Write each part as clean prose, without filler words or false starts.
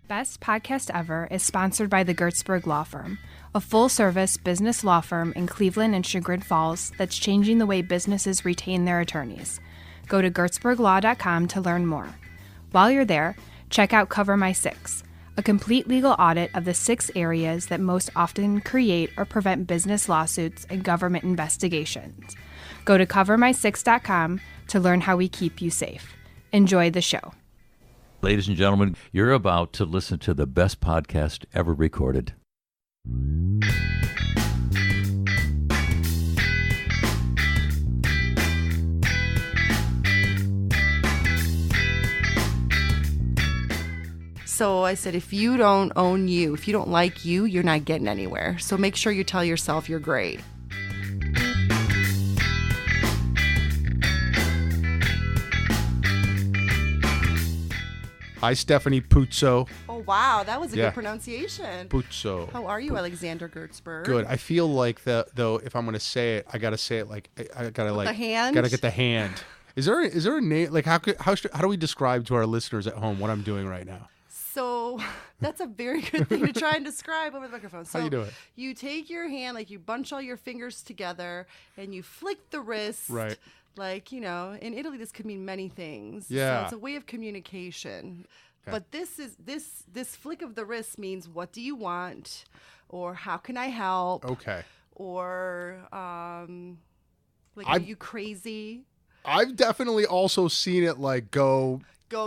Best.Podcast.Ever is sponsored by the Gertsburg Law Firm, a full-service business law firm in Cleveland and Chagrin Falls that's changing the way businesses retain their attorneys. Go to gertsburglaw.com to learn more. While you're there, check out Cover My Six, a complete legal audit of the 6 areas that most often create or prevent business lawsuits and government investigations. Go to covermysix.com to learn how we keep you safe. Enjoy the show. Ladies and gentlemen, you're about to listen to the best podcast ever recorded. So I said, if you don't own you, if you don't like you, you're not getting anywhere. So make sure you tell yourself you're great. Hi, Stephanie Puzzo. Oh, wow. That was a good pronunciation. Puzzo. How are you, Alexander Gertsburg? Good. I feel like, though, if I'm going to say it, I got to say it like, I got to like, the hand? Got to get the hand. Is there a name? Like, how do we describe to our listeners at home what I'm doing right now? So that's a very good thing to try and describe over the microphone. So how you do it? You take your hand, like you bunch all your fingers together, and you flick the wrist. Right. Like, you know, in Italy, this could mean many things. Yeah. So it's a way of communication. Okay. But this flick of the wrist means, what do you want? Or how can I help? Okay. Or, are you crazy? I've definitely also seen it like go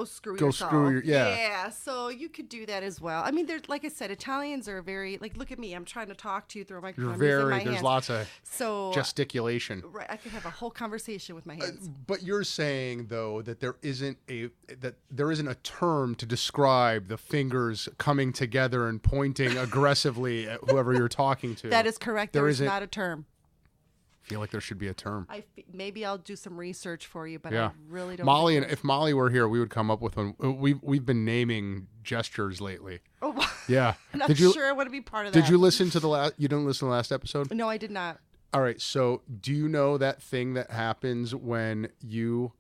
screw yourself. Yeah. Yeah, so you could do that as well. I mean, like I said, Italians are very, like, look at me. I'm trying to talk to you through a microphone. There's hands. Lots of gesticulation. Right, I could have a whole conversation with my hands. But you're saying, though, that there isn't a term to describe the fingers coming together and pointing aggressively at whoever you're talking to. That is correct. There is not a term. I feel like there should be a term. Maybe I'll do some research for you, but I really don't. If Molly were here, we would come up with one. We've been naming gestures lately. Oh, yeah. I'm not sure I want to be part of that. Did you listen to the last? You didn't listen to the last episode? No, I did not. All right. So, do you know that thing that happens when you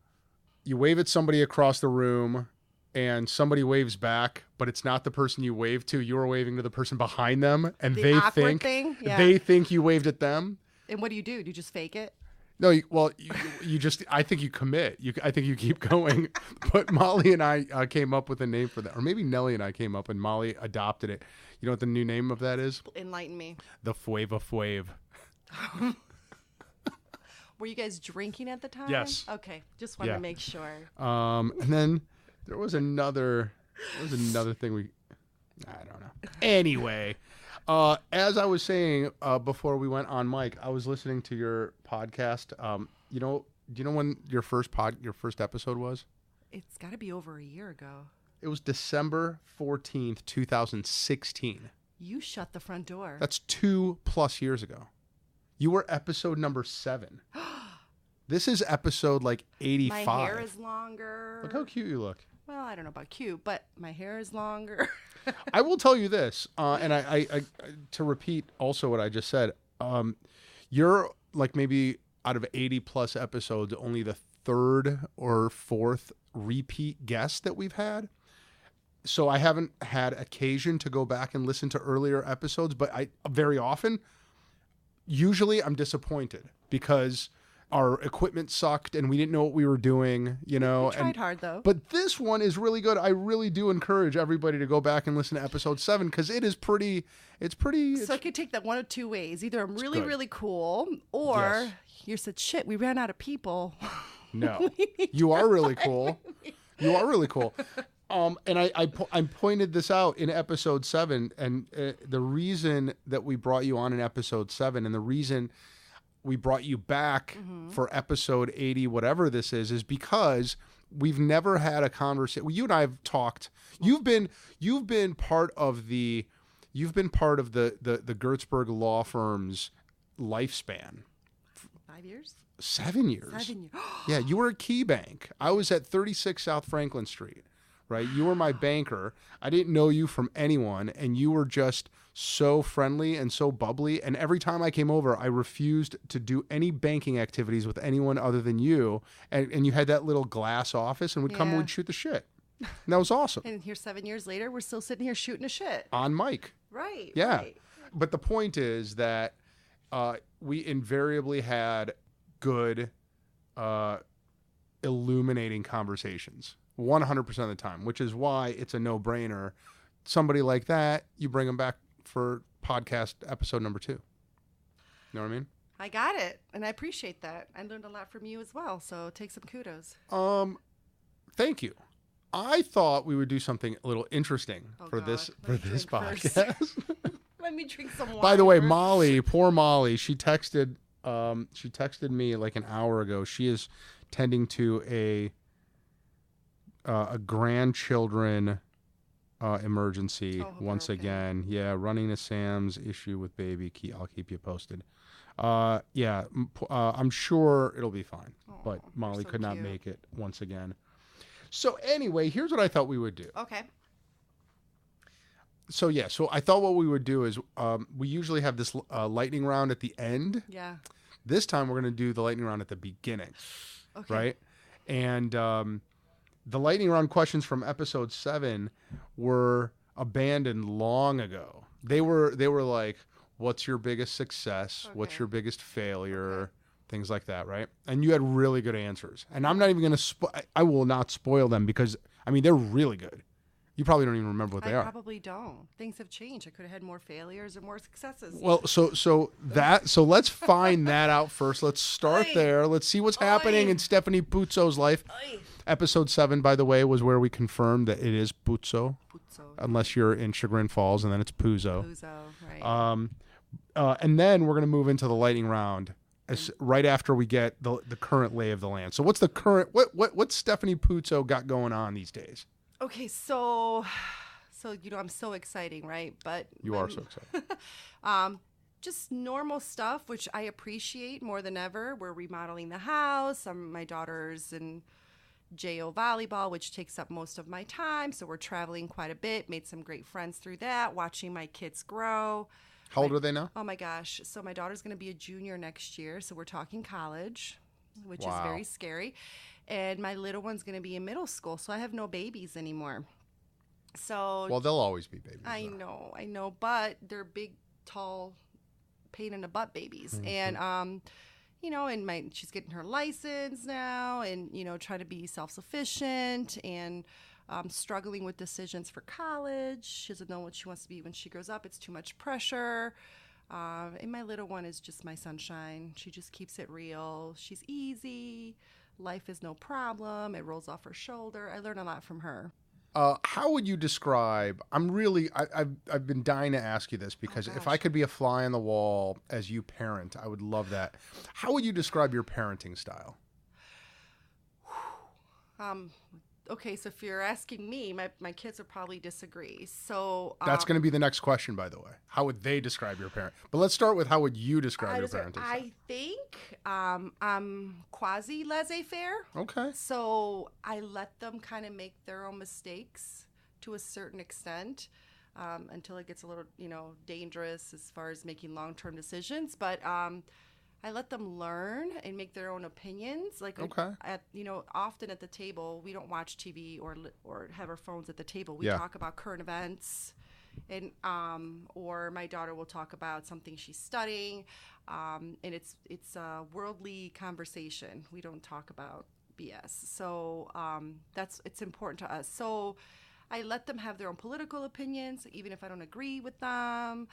wave at somebody across the room and somebody waves back, but it's not the person you waved to? You were waving to the person behind them, and the they awkward think thing? Yeah. they think you waved at them. And what do? Do you just fake it? No, you just, I think you commit. I think you keep going. But Molly and I came up with a name for that. Or maybe Nellie and I came up and Molly adopted it. You know what the new name of that is? Enlighten me. The Fueva Fuave. Were you guys drinking at the time? Yes. Okay. Just wanted to make sure. And then there was another thing I don't know. Anyway. As I was saying before we went on mic, I was listening to your podcast. Do you know when your first episode was? It's got to be over a year ago. It was December 14th, 2016. You shut the front door. That's 2+ years ago. You were episode number 7. This is episode like 85. My hair is longer. Look how cute you look. Well, I don't know about cute, but my hair is longer. I will tell you this, and I to repeat also what I just said. You're like maybe out of 80+ episodes, only the 3rd or 4th repeat guest that we've had. So I haven't had occasion to go back and listen to earlier episodes, but usually I'm disappointed because our equipment sucked and we didn't know what we were doing, you know. We tried hard, though. But this one is really good. I really do encourage everybody to go back and listen to episode 7 because it is pretty. So I could take that one of two ways. Either I'm really, really cool, or you said, shit, we ran out of people. No, you are really cool. You are really cool. And I pointed this out in episode 7, and the reason that we brought you on in episode 7 and the reason we brought you back for episode 80, whatever this is because we've never had a conversation. Well, you and I have talked. You've been part of the Gertsburg law firm's lifespan. 5 years? 7 years. 7 years. Yeah, you were at Key Bank. I was at 36 South Franklin Street. Right? You were my banker. I didn't know you from anyone, and you were just so friendly and so bubbly. And every time I came over, I refused to do any banking activities with anyone other than you. And you had that little glass office, and we'd come and we'd shoot the shit. And that was awesome. And here 7 years later, we're still sitting here shooting a shit. On mic. Right. Yeah. Right. But the point is that we invariably had good, illuminating conversations 100% of the time, which is why it's a no-brainer. Somebody like that, you bring them back for podcast episode number 2. You know what I mean? I got it, and I appreciate that. I learned a lot from you as well, so take some kudos. Thank you. I thought we would do something a little interesting for this podcast. Let me drink some water. By the way, Molly, poor Molly, she texted me like an hour ago. She is tending to a grandchildren emergency once again. Yeah, running to Sam's, issue with baby. I'll keep you posted. I'm sure it'll be fine. But Molly could not make it once again. So anyway, here's what I thought we would do. Okay. So I thought what we would do is we usually have this lightning round at the end. Yeah. This time we're going to do the lightning round at the beginning. Okay. Right? And the lightning round questions from episode 7 were abandoned long ago. They were like, what's your biggest success? Okay. What's your biggest failure? Okay. Things like that, right? And you had really good answers. And I'm not even going to I will not spoil them because, I mean, they're really good. You probably don't even remember what they are. I probably don't. Things have changed. I could have had more failures or more successes. Well, so let's find that out first. Let's start there. Let's see what's happening in Stephanie Puzzo's life. Episode 7, by the way, was where we confirmed that it is Puzzo. Unless you're in Chagrin Falls, and then it's Puzzo. Right. And then we're going to move into the lightning round right after we get the current lay of the land. So what's the current what's Stephanie Puzzo got going on these days? Okay, so I'm so exciting, right? But you are so excited. Just normal stuff, which I appreciate more than ever. We're remodeling the house. My daughter's in JO volleyball, which takes up most of my time. So we're traveling quite a bit. Made some great friends through that. Watching my kids grow. How old are they now? Oh my gosh! So my daughter's going to be a junior next year. So we're talking college, which is very scary. And my little one's going to be in middle school, so I have no babies anymore. So well, they'll always be babies. I know, but they're big, tall, pain in the butt babies, and and she's getting her license now, and trying to be self-sufficient, and struggling with decisions for college. She doesn't know what she wants to be when she grows up. It's too much pressure. And my little one is just my sunshine. She just keeps it real. She's easy. Life is no problem. It rolls off her shoulder. I learn a lot from her. How would you describe? I've been dying to ask you this because if I could be a fly on the wall as you parent, I would love that. How would you describe your parenting style? Okay, so if you're asking me, my kids would probably disagree. So that's going to be the next question, by the way. How would they describe your parent? But let's start with how would you describe your parenting style? I think I'm quasi laissez-faire. Okay. So I let them kind of make their own mistakes to a certain extent until it gets a little, dangerous as far as making long-term decisions. But I let them learn and make their own opinions. Often at the table, we don't watch TV or have our phones at the table. We talk about current events, and or my daughter will talk about something she's studying, and it's a worldly conversation. We don't talk about BS. So it's important to us. So I let them have their own political opinions, even if I don't agree with them.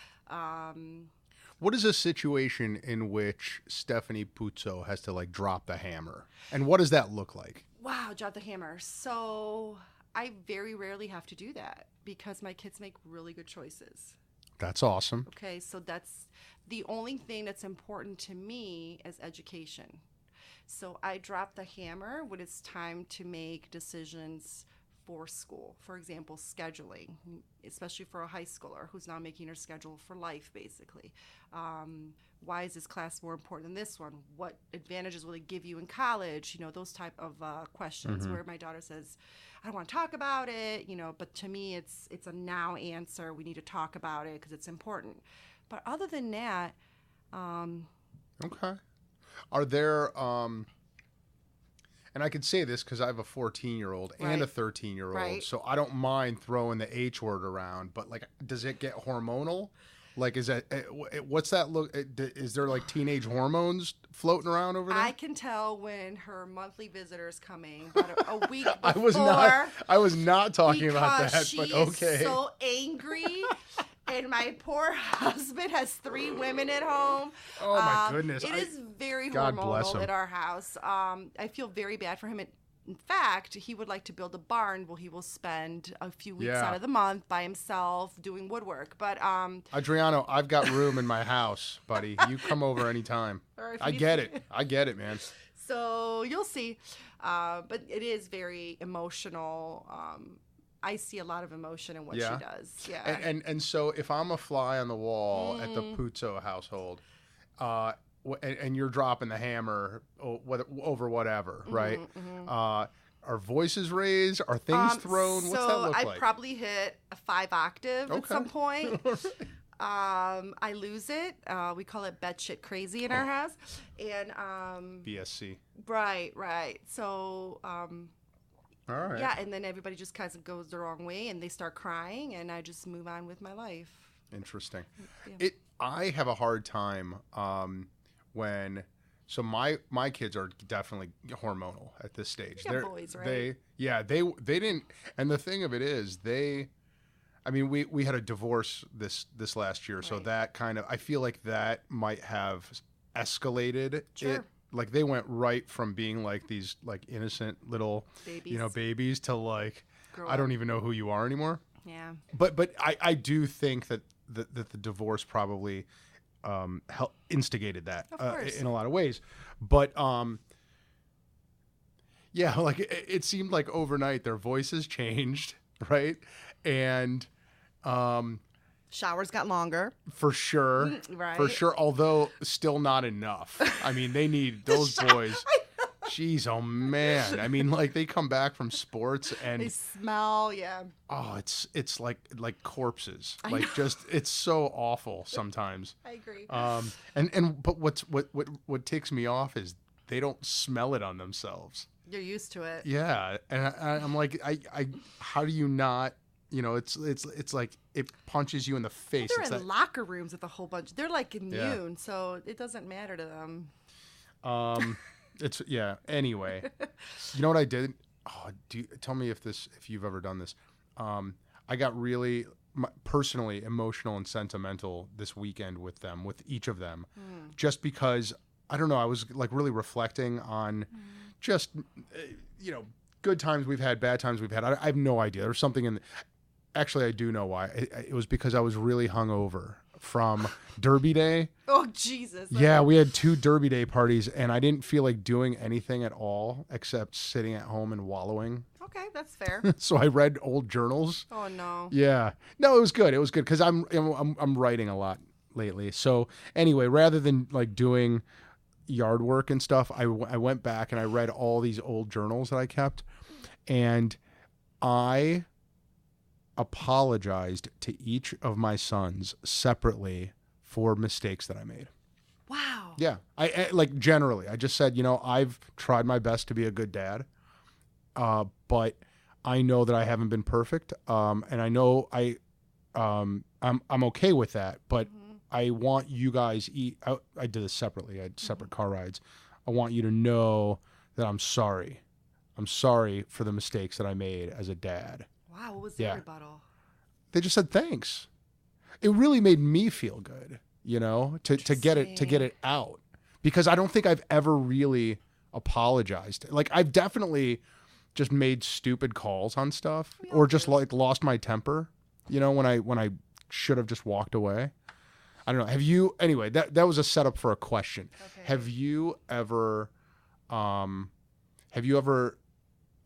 What is a situation in which Stephanie Puzzo has to drop the hammer? And what does that look like? Wow, drop the hammer. So I very rarely have to do that because my kids make really good choices. That's awesome. Okay, so that's the only thing that's important to me is education. So I drop the hammer when it's time to make decisions for school. For example, scheduling, especially for a high schooler who's now making her schedule for life, basically. Why is this class more important than this one? What advantages will it give you in college? Those type of questions where my daughter says, I don't want to talk about it, but to me it's a now answer. We need to talk about it because it's important. But other than that, okay. Are there And I could say this because I have a 14-year-old and a 13-year-old, Right. so I don't mind throwing the H word around. But like, does it get hormonal? Like, is that what's that look? Is there like teenage hormones floating around over there? I can tell when her monthly visitor's coming about a week before. I was not talking about that. She But okay. is so angry. And my poor husband has 3 women at home. Oh, my goodness. It is very God bless hormonal him. at our house. I feel very bad for him. In fact, he would like to build a barn where he will spend a few weeks out of the month by himself doing woodwork. But Adriano, I've got room in my house, buddy. You come over anytime. I get it. I get it, man. So you'll see. But it is very emotional. I see a lot of emotion in what she does. Yeah. And so if I'm a fly on the wall at the Puzzo household, and you're dropping the hammer over whatever, right? Are voices raised? Are things thrown? What's that look like? So I probably hit a 5 octave at some point. I lose it. We call it batshit crazy in our house. And BSC. Right. So all right. yeah, and then everybody just kind of goes the wrong way and they start crying and I just move on with my life. Interesting. Yeah. I have a hard time so my kids are definitely hormonal at this stage. They're boys, right? They didn't, and the thing of it is we had a divorce this last year, so that kind of, I feel like that might have escalated it. Like they went right from being like these like innocent little babies to like I don't even know who you are anymore. Yeah. But I do think that the divorce probably instigated that in a lot of ways. But like it seemed like overnight their voices changed, right? And showers got longer. For sure. Right. For sure. Although still not enough. I mean, they need those boys. Jeez, oh man. I mean, like they come back from sports and they smell, oh, it's like corpses. Like just it's so awful sometimes. I agree. But what ticks me off is they don't smell it on themselves. You're used to it. Yeah. And I'm like I how do you not, it's like it punches you in the face. Well, they're in locker rooms with a whole bunch. They're like immune, so it doesn't matter to them. Anyway, you know what I did? Oh, tell me if you've ever done this. I got really personally emotional and sentimental this weekend with each of them, just because I don't know. I was like really reflecting on just good times we've had, bad times we've had. I have no idea. There's something actually I do know why. It was because I was really hungover from Derby Day. Oh, Jesus. Yeah, we had 2 Derby Day parties, and I didn't feel like doing anything at all except sitting at home and wallowing. Okay, that's fair. So I read old journals. Oh, no. Yeah. No, it was good. It was good because I'm writing a lot lately. So anyway, rather than like doing yard work and stuff, I went back and I read all these old journals that I kept, and I apologized to each of my sons separately for mistakes that I made. Wow. Yeah. I like generally, I just said, I've tried my best to be a good dad. But I know that I haven't been perfect. And I know I'm okay with that, but I want you guys I did this separately. I had separate car rides. I want you to know that I'm sorry. I'm sorry for the mistakes that I made as a dad. Wow, what was their rebuttal? They just said thanks. It really made me feel good, to get it out, because I don't think I've ever really apologized. Like I've definitely just made stupid calls on stuff or just like lost my temper, when I should have just walked away. I don't know. Have you, anyway, that was a setup for a question. Okay. Have you ever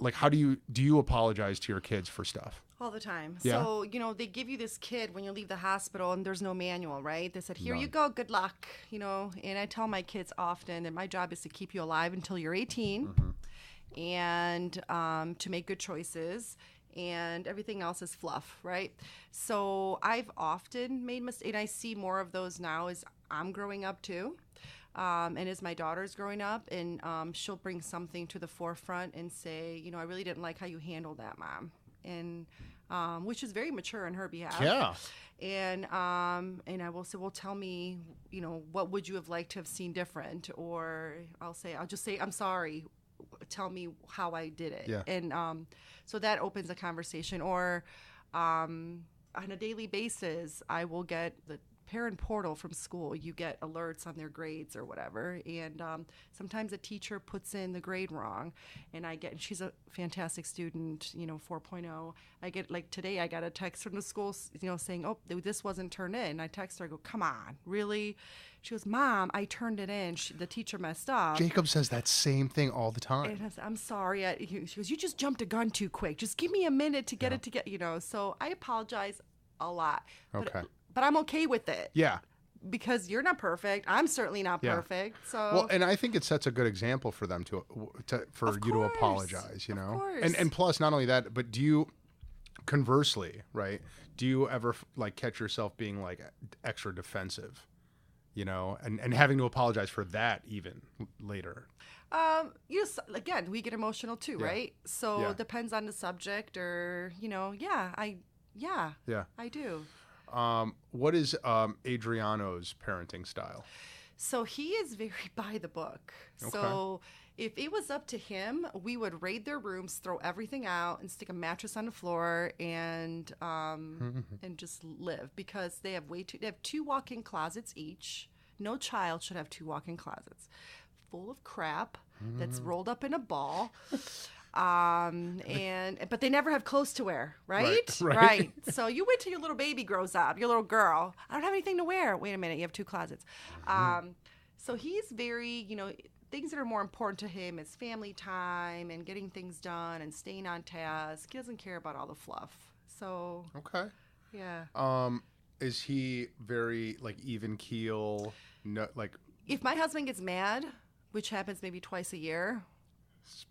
like, do you apologize to your kids for stuff? All the time. Yeah. So, they give you this kit when you leave the hospital and there's no manual, right? They said, here you go, good luck, and I tell my kids often that my job is to keep you alive until you're 18 and to make good choices, and everything else is fluff, right? So I've often made mistakes, and I see more of those now as I'm growing up too. And as my daughter's growing up, and she'll bring something to the forefront and say, you know, I really didn't like how you handled that, Mom. And which is very mature on her behalf. Yeah. And I will say, well, tell me, you know, what would you have liked to have seen different? Or I'll just say, I'm sorry. Tell me how I did it. Yeah. And so that opens a conversation. Or on a daily basis, I will get the parent portal from school. You get alerts on their grades or whatever, and sometimes a teacher puts in the grade wrong, and she's a fantastic student, you know, 4.0. I get, like today, I got a text from the school, you know, saying, oh, this wasn't turned in. I text her, I go, come on, really? She goes, Mom, I turned it in. The teacher messed up. Jacob says that same thing all the time. And I said, I'm sorry. She goes, you just jumped a gun too quick. Just give me a minute to get it together, you know. So I apologize a lot. Okay. But I'm okay with it. Yeah. Because you're not perfect. I'm certainly not perfect. So well, and I think it sets a good example for them to apologize, you know. Of course. And plus, not only that, but conversely, right? Do you ever like catch yourself being like extra defensive, you know, and having to apologize for that even later? Again, we get emotional too, right? So it depends on the subject, or you know, I do. What is Adriano's parenting style? So he is very by the book. Okay. So if it was up to him, we would raid their rooms, throw everything out, and stick a mattress on the floor, and just live, because they have two walk-in closets each. No child should have two walk-in closets full of crap that's rolled up in a ball. But they never have clothes to wear, right? Right. So you wait till your little baby grows up, your little girl. I don't have anything to wear. Wait a minute, you have two closets. So he's very, you know, things that are more important to him is family time and getting things done and staying on task. He doesn't care about all the fluff. So okay, yeah. Is he very like even keel? No, like if my husband gets mad, which happens maybe twice a year.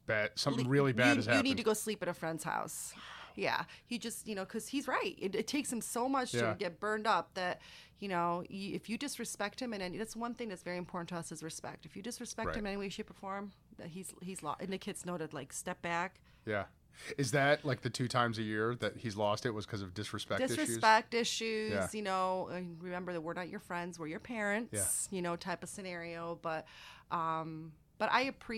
Bad, something really bad has happened. You need to go sleep at a friend's house. Yeah, he just, you know, because he's right. It takes him so much to get burned up that, you know, if you disrespect him, and that's one thing that's very important to us is respect. If you disrespect him in any way, shape, or form, he's lost. And the kids know to like step back. Yeah. Is that like the 2 times a year that he's lost it was because of disrespect issues? Disrespect issues, you know, and remember that we're not your friends, we're your parents, you know, type of scenario. But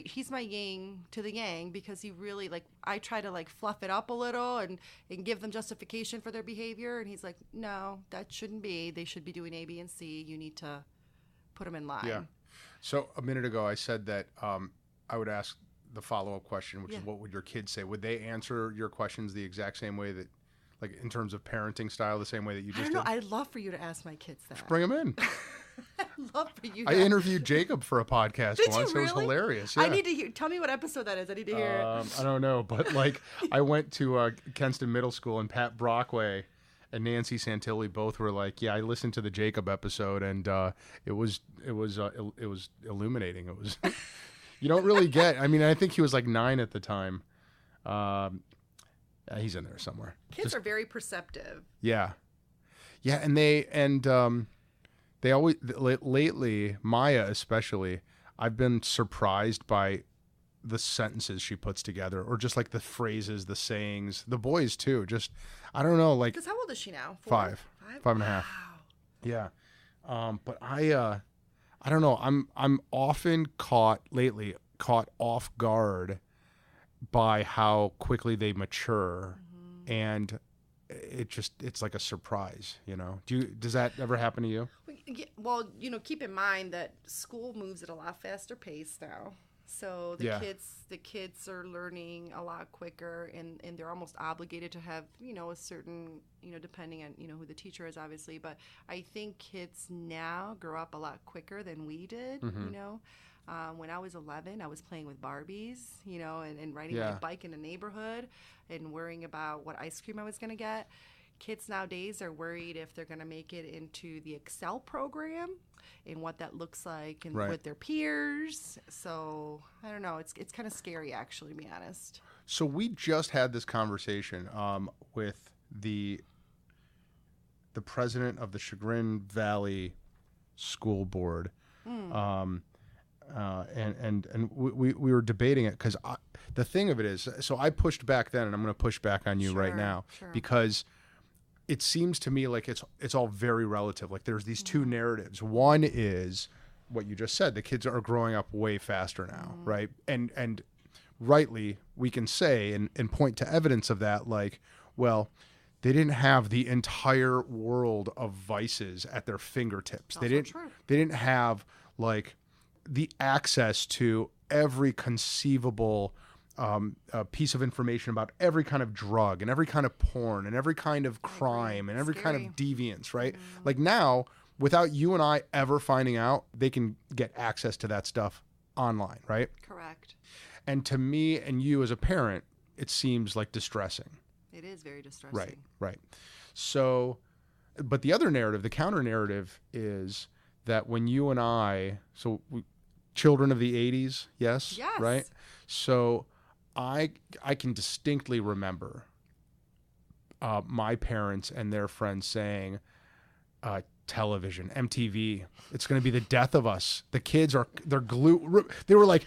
he's my yin to the yang, because he really, like, I try to like fluff it up a little and give them justification for their behavior. And he's like, no, that shouldn't be. They should be doing A, B, and C. You need to put them in line. Yeah. So a minute ago, I said that I would ask the follow-up question, which is what would your kids say? Would they answer your questions the exact same way that, like in terms of parenting style, the same way that you just did? I'd love for you to ask my kids that. Just bring them in. I'd love for you. I interviewed Jacob for a podcast Did once. You really? It was hilarious. Yeah. I need to hear. Tell me what episode that is. I need to hear it. I don't know, but like I went to Kenston Middle School, and Pat Brockway and Nancy Santilli both were like, "Yeah, I listened to the Jacob episode, and it was illuminating. It was." You don't really get. I mean, I think he was like 9 at the time. He's in there somewhere. Kids are very perceptive. Yeah, and they always lately, Maya especially. I've been surprised by the sentences she puts together, or just like the phrases, the sayings. The boys too. Just I don't know, like. Because how old is she now? 5, 5 and a half. Wow. Yeah, but I don't know. I'm often caught off guard by how quickly they mature, and it's like a surprise, you know. Does that ever happen to you? Well, you know, keep in mind that school moves at a lot faster pace now. So the kids are learning a lot quicker, and they're almost obligated to have, you know, a certain, you know, depending on, you know, who the teacher is, obviously. But I think kids now grow up a lot quicker than we did, you know. When I was 11, I was playing with Barbies, you know, and riding my bike in the neighborhood and worrying about what ice cream I was going to get. Kids nowadays are worried if they're going to make it into the Excel program and what that looks like, and with their peers. So I don't know. It's kind of scary, actually, to be honest. So we just had this conversation with the president of the Chagrin Valley School Board. and we were debating it because the thing of it is, so I pushed back then, and I'm going to push back on you right now because it seems to me like it's all very relative. Like there's these two narratives. One is what you just said. The kids are growing up way faster now, right? And rightly, we can say and point to evidence of that, like, well, they didn't have the entire world of vices at their fingertips. They didn't have like the access to every conceivable piece of information about every kind of drug and every kind of porn and every kind of crime and every kind of deviance, right? Like now, without you and I ever finding out, they can get access to that stuff online, right? Correct. And to me and you as a parent, it seems like distressing. It is very distressing. Right. So, but the other narrative, the counter narrative is that when you and I, children of the 80s, yes, right? So I can distinctly remember my parents and their friends saying, television, MTV, it's going to be the death of us. The kids they're glued. They were like,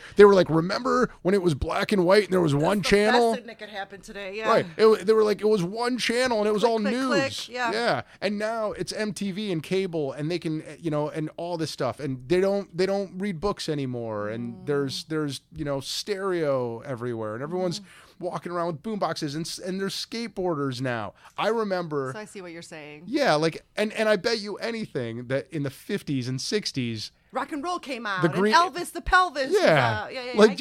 remember when it was black and white and there was one channel? That's the best thing that could happen today. Yeah. Right. They were like, it was one channel and it was all news. Click. Yeah. And now it's MTV and cable and they can, and all this stuff. And they don't read books anymore. And there's stereo everywhere and everyone's walking around with boom boxes and there's skateboarders now. I remember. So I see what you're saying. Yeah. Like, and I bet you anything that in the 50s and 60s, rock and roll came out. And Elvis the Pelvis. Yeah. Like,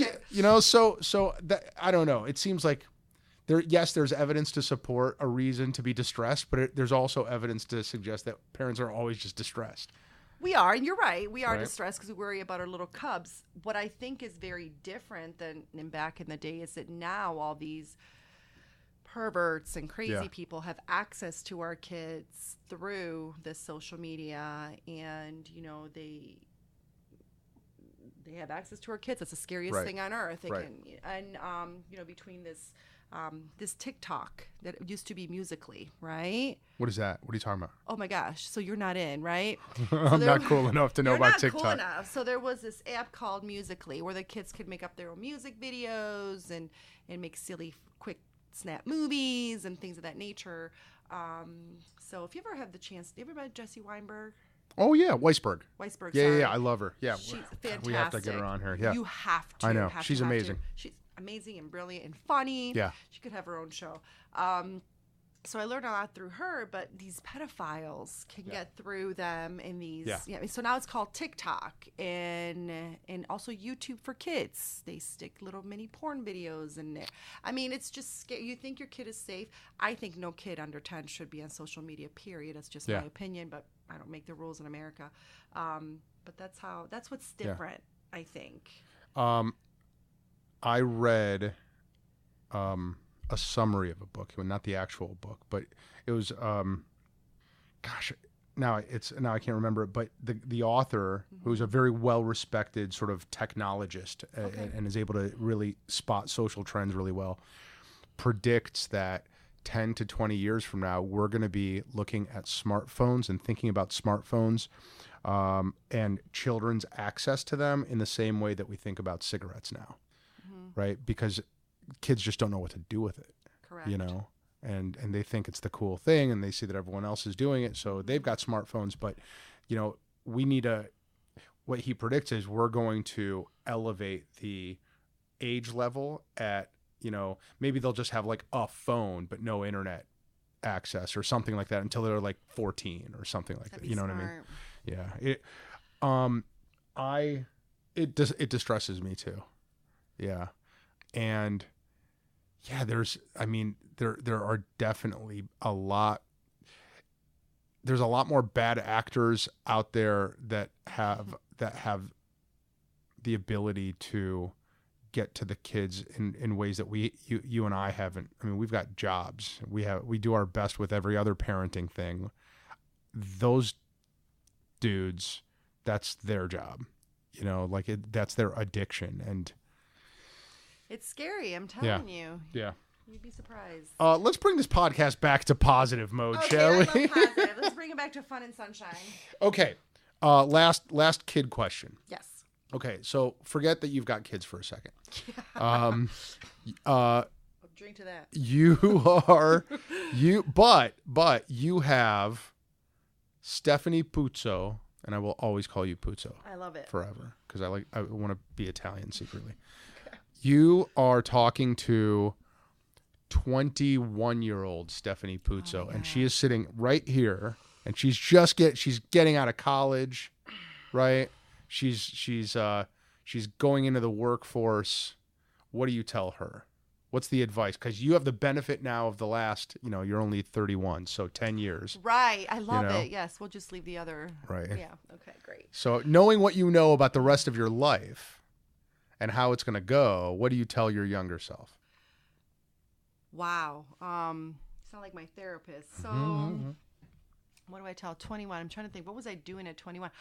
so that, I don't know. It seems like there's evidence to support a reason to be distressed, but there's also evidence to suggest that parents are always just distressed. We are, and you're right. We are distressed because we worry about our little cubs. What I think is very different than back in the day is that now all these perverts and crazy people have access to our kids through this social media, and they have access to our kids. That's the scariest thing on earth. And between this TikTok that used to be Musical.ly, right? What is that? What are you talking about? Oh my gosh! So you're not in, right? I'm not cool enough to know about TikTok. Cool enough. So there was this app called Musical.ly where the kids could make up their own music videos and make silly, quick snap movies and things of that nature. So if you ever have the chance, you ever met Jesse Weisberg? Oh yeah, Weisberg. Yeah, I love her. Yeah, she's fantastic. We have to get her on here. Yeah, you have to. I know, she's amazing. She's amazing and brilliant and funny. Yeah, she could have her own show. So I learned a lot through her, but these pedophiles can get through them in these. Yeah. So now it's called TikTok and also YouTube for kids. They stick little mini porn videos in there. I mean, it's just scary. You think your kid is safe. I think no kid under 10 should be on social media, period. That's just my opinion, but I don't make the rules in America. But that's what's different, I think. I read a summary of a book, not the actual book, but it was now I can't remember it, but the author, who's a very well-respected sort of technologist and is able to really spot social trends really well, predicts that 10 to 20 years from now, we're going to be looking at smartphones and thinking about smartphones and children's access to them in the same way that we think about cigarettes now, right? Because kids just don't know what to do with it. Correct. And they think it's the cool thing, and they see that everyone else is doing it, so they've got smartphones. But we need what he predicts is we're going to elevate the age level at maybe they'll just have like a phone but no internet access or something like that until they're like 14 or something like that. You know what I mean? Yeah. It distresses me too. Yeah. And yeah, there are definitely there's a lot more bad actors out there that have the ability to get to the kids in ways that you and I haven't. I mean, we've got jobs. We do our best with every other parenting thing. Those dudes, that's their job. That's their addiction, and it's scary. I'm telling you. Yeah. You'd be surprised. Let's bring this podcast back to positive mode, okay, shall we? I love positive. Let's bring it back to fun and sunshine. Okay. Last kid question. Yes. Okay, so forget that you've got kids for a second. I'll drink to that. But you have Stephanie Puzzo, and I will always call you Puzzo. I love it. Forever, because I want to be Italian secretly. Okay. You are talking to 21-year-old Stephanie Puzzo, and she is sitting right here, and she's getting out of college, right? She's going into the workforce. What do you tell her? What's the advice? Because you have the benefit now of the last, you're only 31, so 10 years. Right. I love it. Yes. We'll just leave the other. Right. Yeah. Okay, great. So knowing what you know about the rest of your life and how it's going to go, what do you tell your younger self? Wow. Sound like my therapist. So what do I tell 21? I'm trying to think. What was I doing at 21?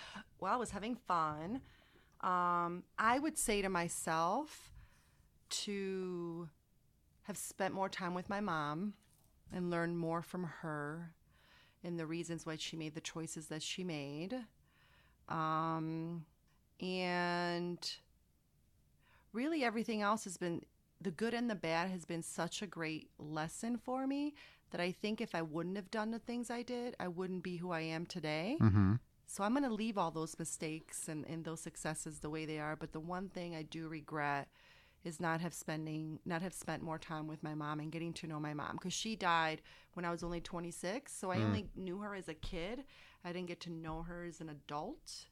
Well, I was having fun. I would say to myself to have spent more time with my mom and learned more from her and the reasons why she made the choices that she made. And really everything else has been, the good and the bad has been such a great lesson for me that I think if I wouldn't have done the things I did, I wouldn't be who I am today. Mm-hmm. So I'm going to leave all those mistakes and those successes the way they are. But the one thing I do regret is not have spent more time with my mom and getting to know my mom, because she died when I was only 26. So I only knew her as a kid. I didn't get to know her as an adult.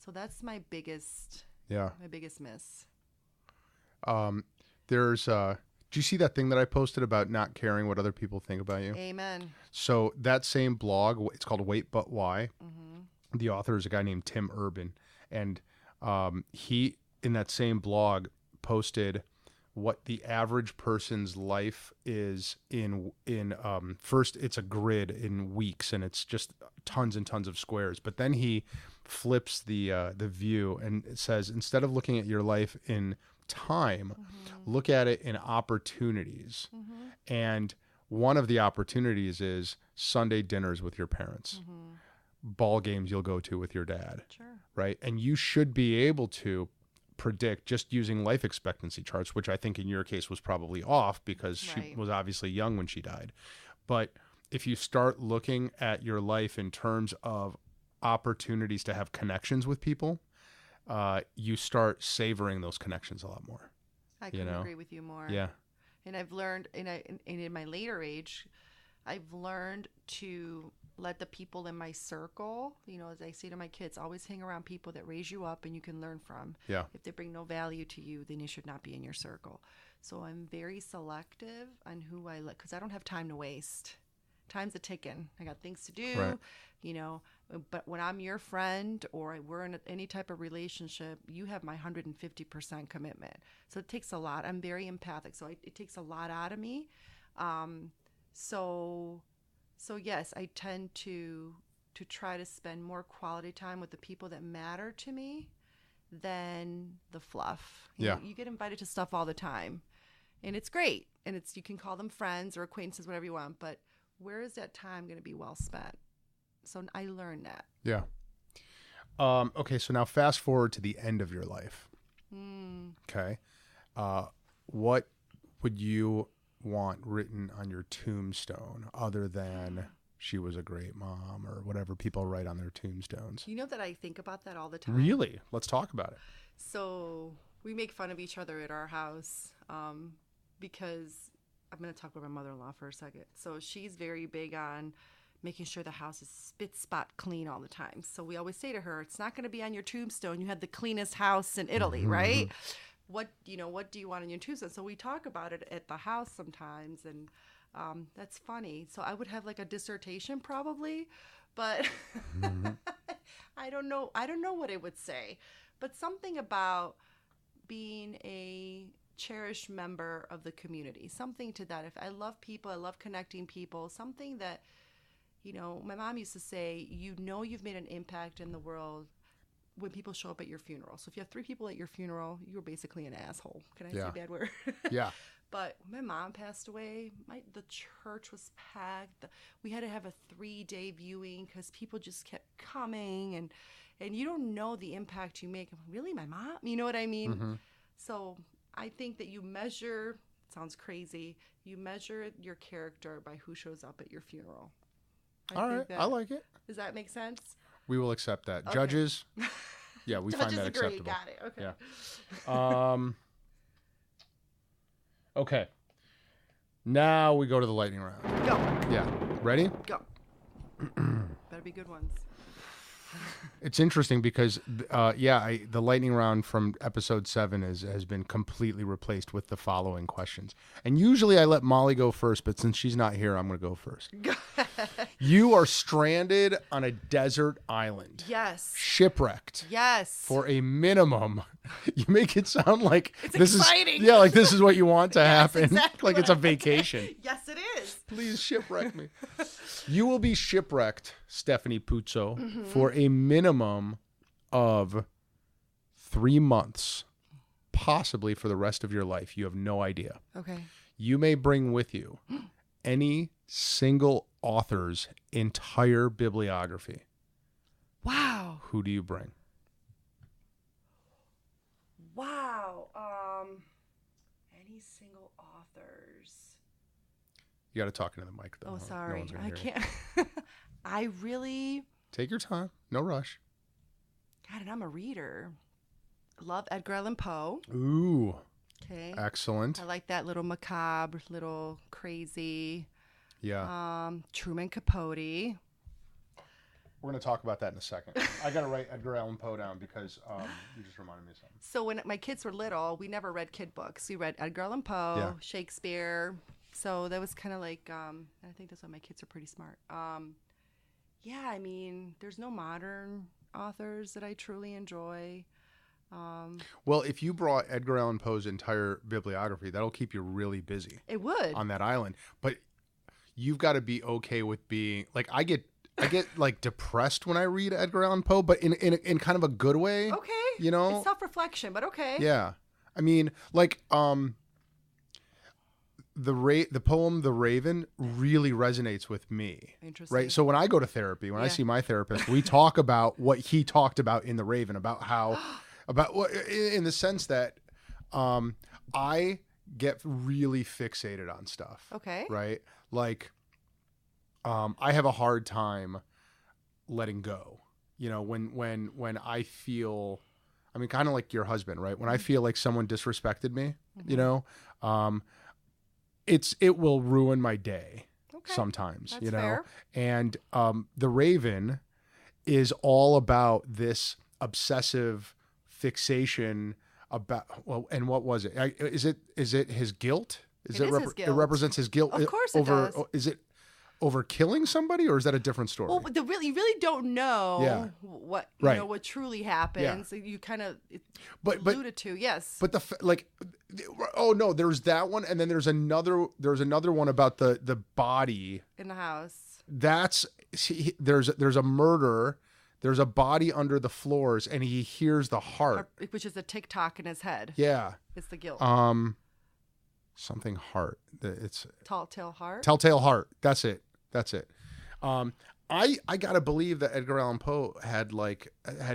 So that's my biggest miss. Do you see that thing that I posted about not caring what other people think about you? Amen. So that same blog, it's called Wait But Why. Mm-hmm. The author is a guy named Tim Urban, and he, in that same blog, posted what the average person's life is in first it's a grid in weeks, and it's just tons and tons of squares, but then he flips the view, and it says, instead of looking at your life in time, look at it in opportunities. And one of the opportunities is Sunday dinners with your parents, ball games you'll go to with your dad, right? And you should be able to predict, just using life expectancy charts, which I think in your case was probably off because she was obviously young when she died. But if you start looking at your life in terms of opportunities to have connections with people, you start savoring those connections a lot more. I couldn't agree with you more. Yeah. And I've learned, in my later age, I've learned to let the people in my circle, as I say to my kids, always hang around people that raise you up and you can learn from. Yeah. If they bring no value to you, then you should not be in your circle. So I'm very selective on who I let, because I don't have time to waste. Time's a ticking. I got things to do, but when I'm your friend or we're in any type of relationship, you have my 150% commitment. So it takes a lot. I'm very empathic. So it takes a lot out of me. So yes, I tend to try to spend more quality time with the people that matter to me than the fluff. You know, you get invited to stuff all the time, and it's great. And you can call them friends or acquaintances, whatever you want. But where is that time going to be well spent? So I learned that. Yeah. Okay, so now fast forward to the end of your life. Okay. What would you want written on your tombstone other than she was a great mom or whatever people write on their tombstones? You know that I think about that all the time. Really? Let's talk about it. So we make fun of each other at our house because I'm going to talk about my mother-in-law for a second. So she's very big on making sure the house is spit spot clean all the time. So we always say to her, it's not going to be on your tombstone. You had the cleanest house in Italy, right? What do you want on your tombstone? So we talk about it at the house sometimes, and that's funny. So I would have like a dissertation probably, but I don't know what it would say, but something about being a cherished member of the community, something to that. If I love people, I love connecting people, something that, my mom used to say, you've made an impact in the world when people show up at your funeral. So if you have 3 people at your funeral, you're basically an asshole. Can I say a bad word? Yeah. But when my mom passed away, the church was packed. We had to have a 3-day viewing because people just kept coming, and you don't know the impact you make. I'm like, really, my mom? You know what I mean? Mm-hmm. So I think that you measure, sounds crazy, you measure your character by who shows up at your funeral. All right. I like it. Does that make sense? We will accept that. Okay. Judges, yeah, we find that agree. acceptable. Got it. Okay. Yeah. Okay. Now we go to the lightning round. Go. Yeah. Ready? Go. Better be good ones. It's interesting because, the lightning round from episode 7 has been completely replaced with the following questions. And usually I let Molly go first, but since she's not here, I'm going to go first. You are stranded on a desert island. Yes. Shipwrecked. Yes. For a minimum. You make it sound like it's exciting. Like this is what you want to happen. Exactly like it's a vacation. Yes, it is. Please shipwreck me. You will be shipwrecked, Stephanie Puzzo, for a minimum of 3 months, possibly for the rest of your life. You have no idea. Okay. You may bring with you any single author's entire bibliography. Wow. Who do you bring? Wow. Any single authors? You got to talk into the mic, though. Oh, No sorry. one's gonna I hear can't. I really. Take your time. No rush. God, and I'm a reader. Love Edgar Allan Poe. Ooh. Okay. Excellent. I like that little macabre, little crazy. Yeah. Truman Capote. We're going to talk about that in a second. I got to write Edgar Allan Poe down because you just reminded me of something. So when my kids were little, we never read kid books. We read Edgar Allan Poe, Yeah. Shakespeare. So that was kind of like, I think that's why my kids are pretty smart. Yeah, I mean, there's no modern authors that I truly enjoy. Well, if you brought Edgar Allan Poe's entire bibliography, that'll keep you really busy. It would. On that island. But you've got to be okay with being like I get like depressed when I read Edgar Allan Poe, but in kind of a good way. Okay. You know? It's self-reflection, but okay. Yeah. I mean, like the poem The Raven really resonates with me. Interesting. Right? So when I go to therapy, when I see my therapist, we talk about what he talked about in The Raven, about how in the sense that I get really fixated on stuff. Okay. Right? Like I have a hard time letting go. You know, when I feel, I mean, kind of like your husband, right? When I feel like someone disrespected me, you know, it will ruin my day sometimes, That's you know? fair. And The Raven is all about this obsessive fixation about, well, and what was it? Is it his guilt? It is his guilt. It represents his guilt. Of course it does. Is it over killing somebody, or is that a different story? Well, you really don't know what you know what truly happens. Yeah. You kind of alluded to, yes. But oh no, there's that one, and then there's another one about the body in the house. There's a murder. There's a body under the floors, and he hears the heart, which is a tick-tock in his head. Yeah, it's the guilt. Something heart. It's Telltale Heart. Telltale Heart. That's it. I gotta believe that Edgar Allan Poe had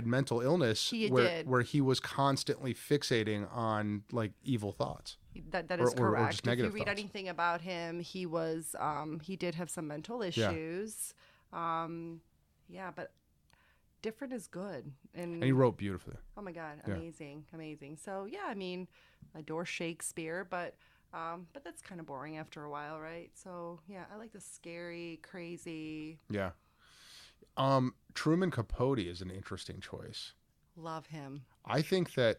mental illness where he was constantly fixating on like evil thoughts. That is correct. Or just negative if you read thoughts. anything about him, he was he did have some mental issues. But different is good. And he wrote beautifully. Oh my God, amazing. So yeah, I mean, I adore Shakespeare, but that's kind of boring after a while, right? So yeah, I like the scary, crazy. Yeah. Truman Capote is an interesting choice. Love him. I think that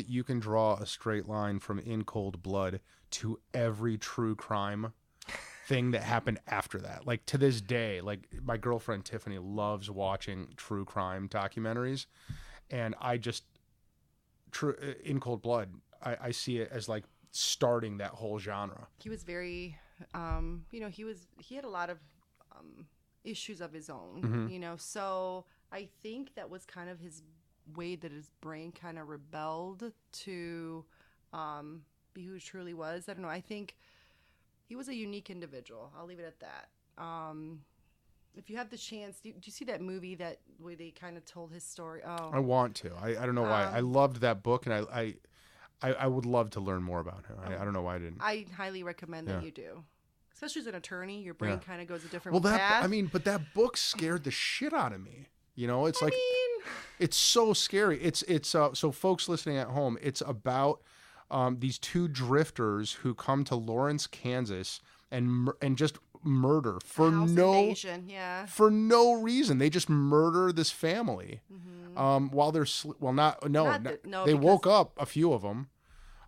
you can draw a straight line from In Cold Blood to every true crime thing that happened after that. Like to this day, like my girlfriend Tiffany loves watching true crime documentaries, and In Cold Blood, I see it as like starting that whole genre. He was very, he had a lot of issues of his own, so I think that was kind of his way that his brain kind of rebelled to be who he truly was. I don't know. I think he was a unique individual. I'll leave it at that. If you have the chance, do you see that movie where they kind of told his story? Oh, I want to. I don't know why. I loved that book, and I would love to learn more about him. I don't know why I didn't. I highly recommend that you do. Especially as an attorney, your brain kind of goes a different path. Well, but that book scared the shit out of me. You know, it's it's so scary. It's so folks listening at home, it's about these two drifters who come to Lawrence, Kansas, and just murder for no reason. They just murder this family while they're they woke up, a few of them,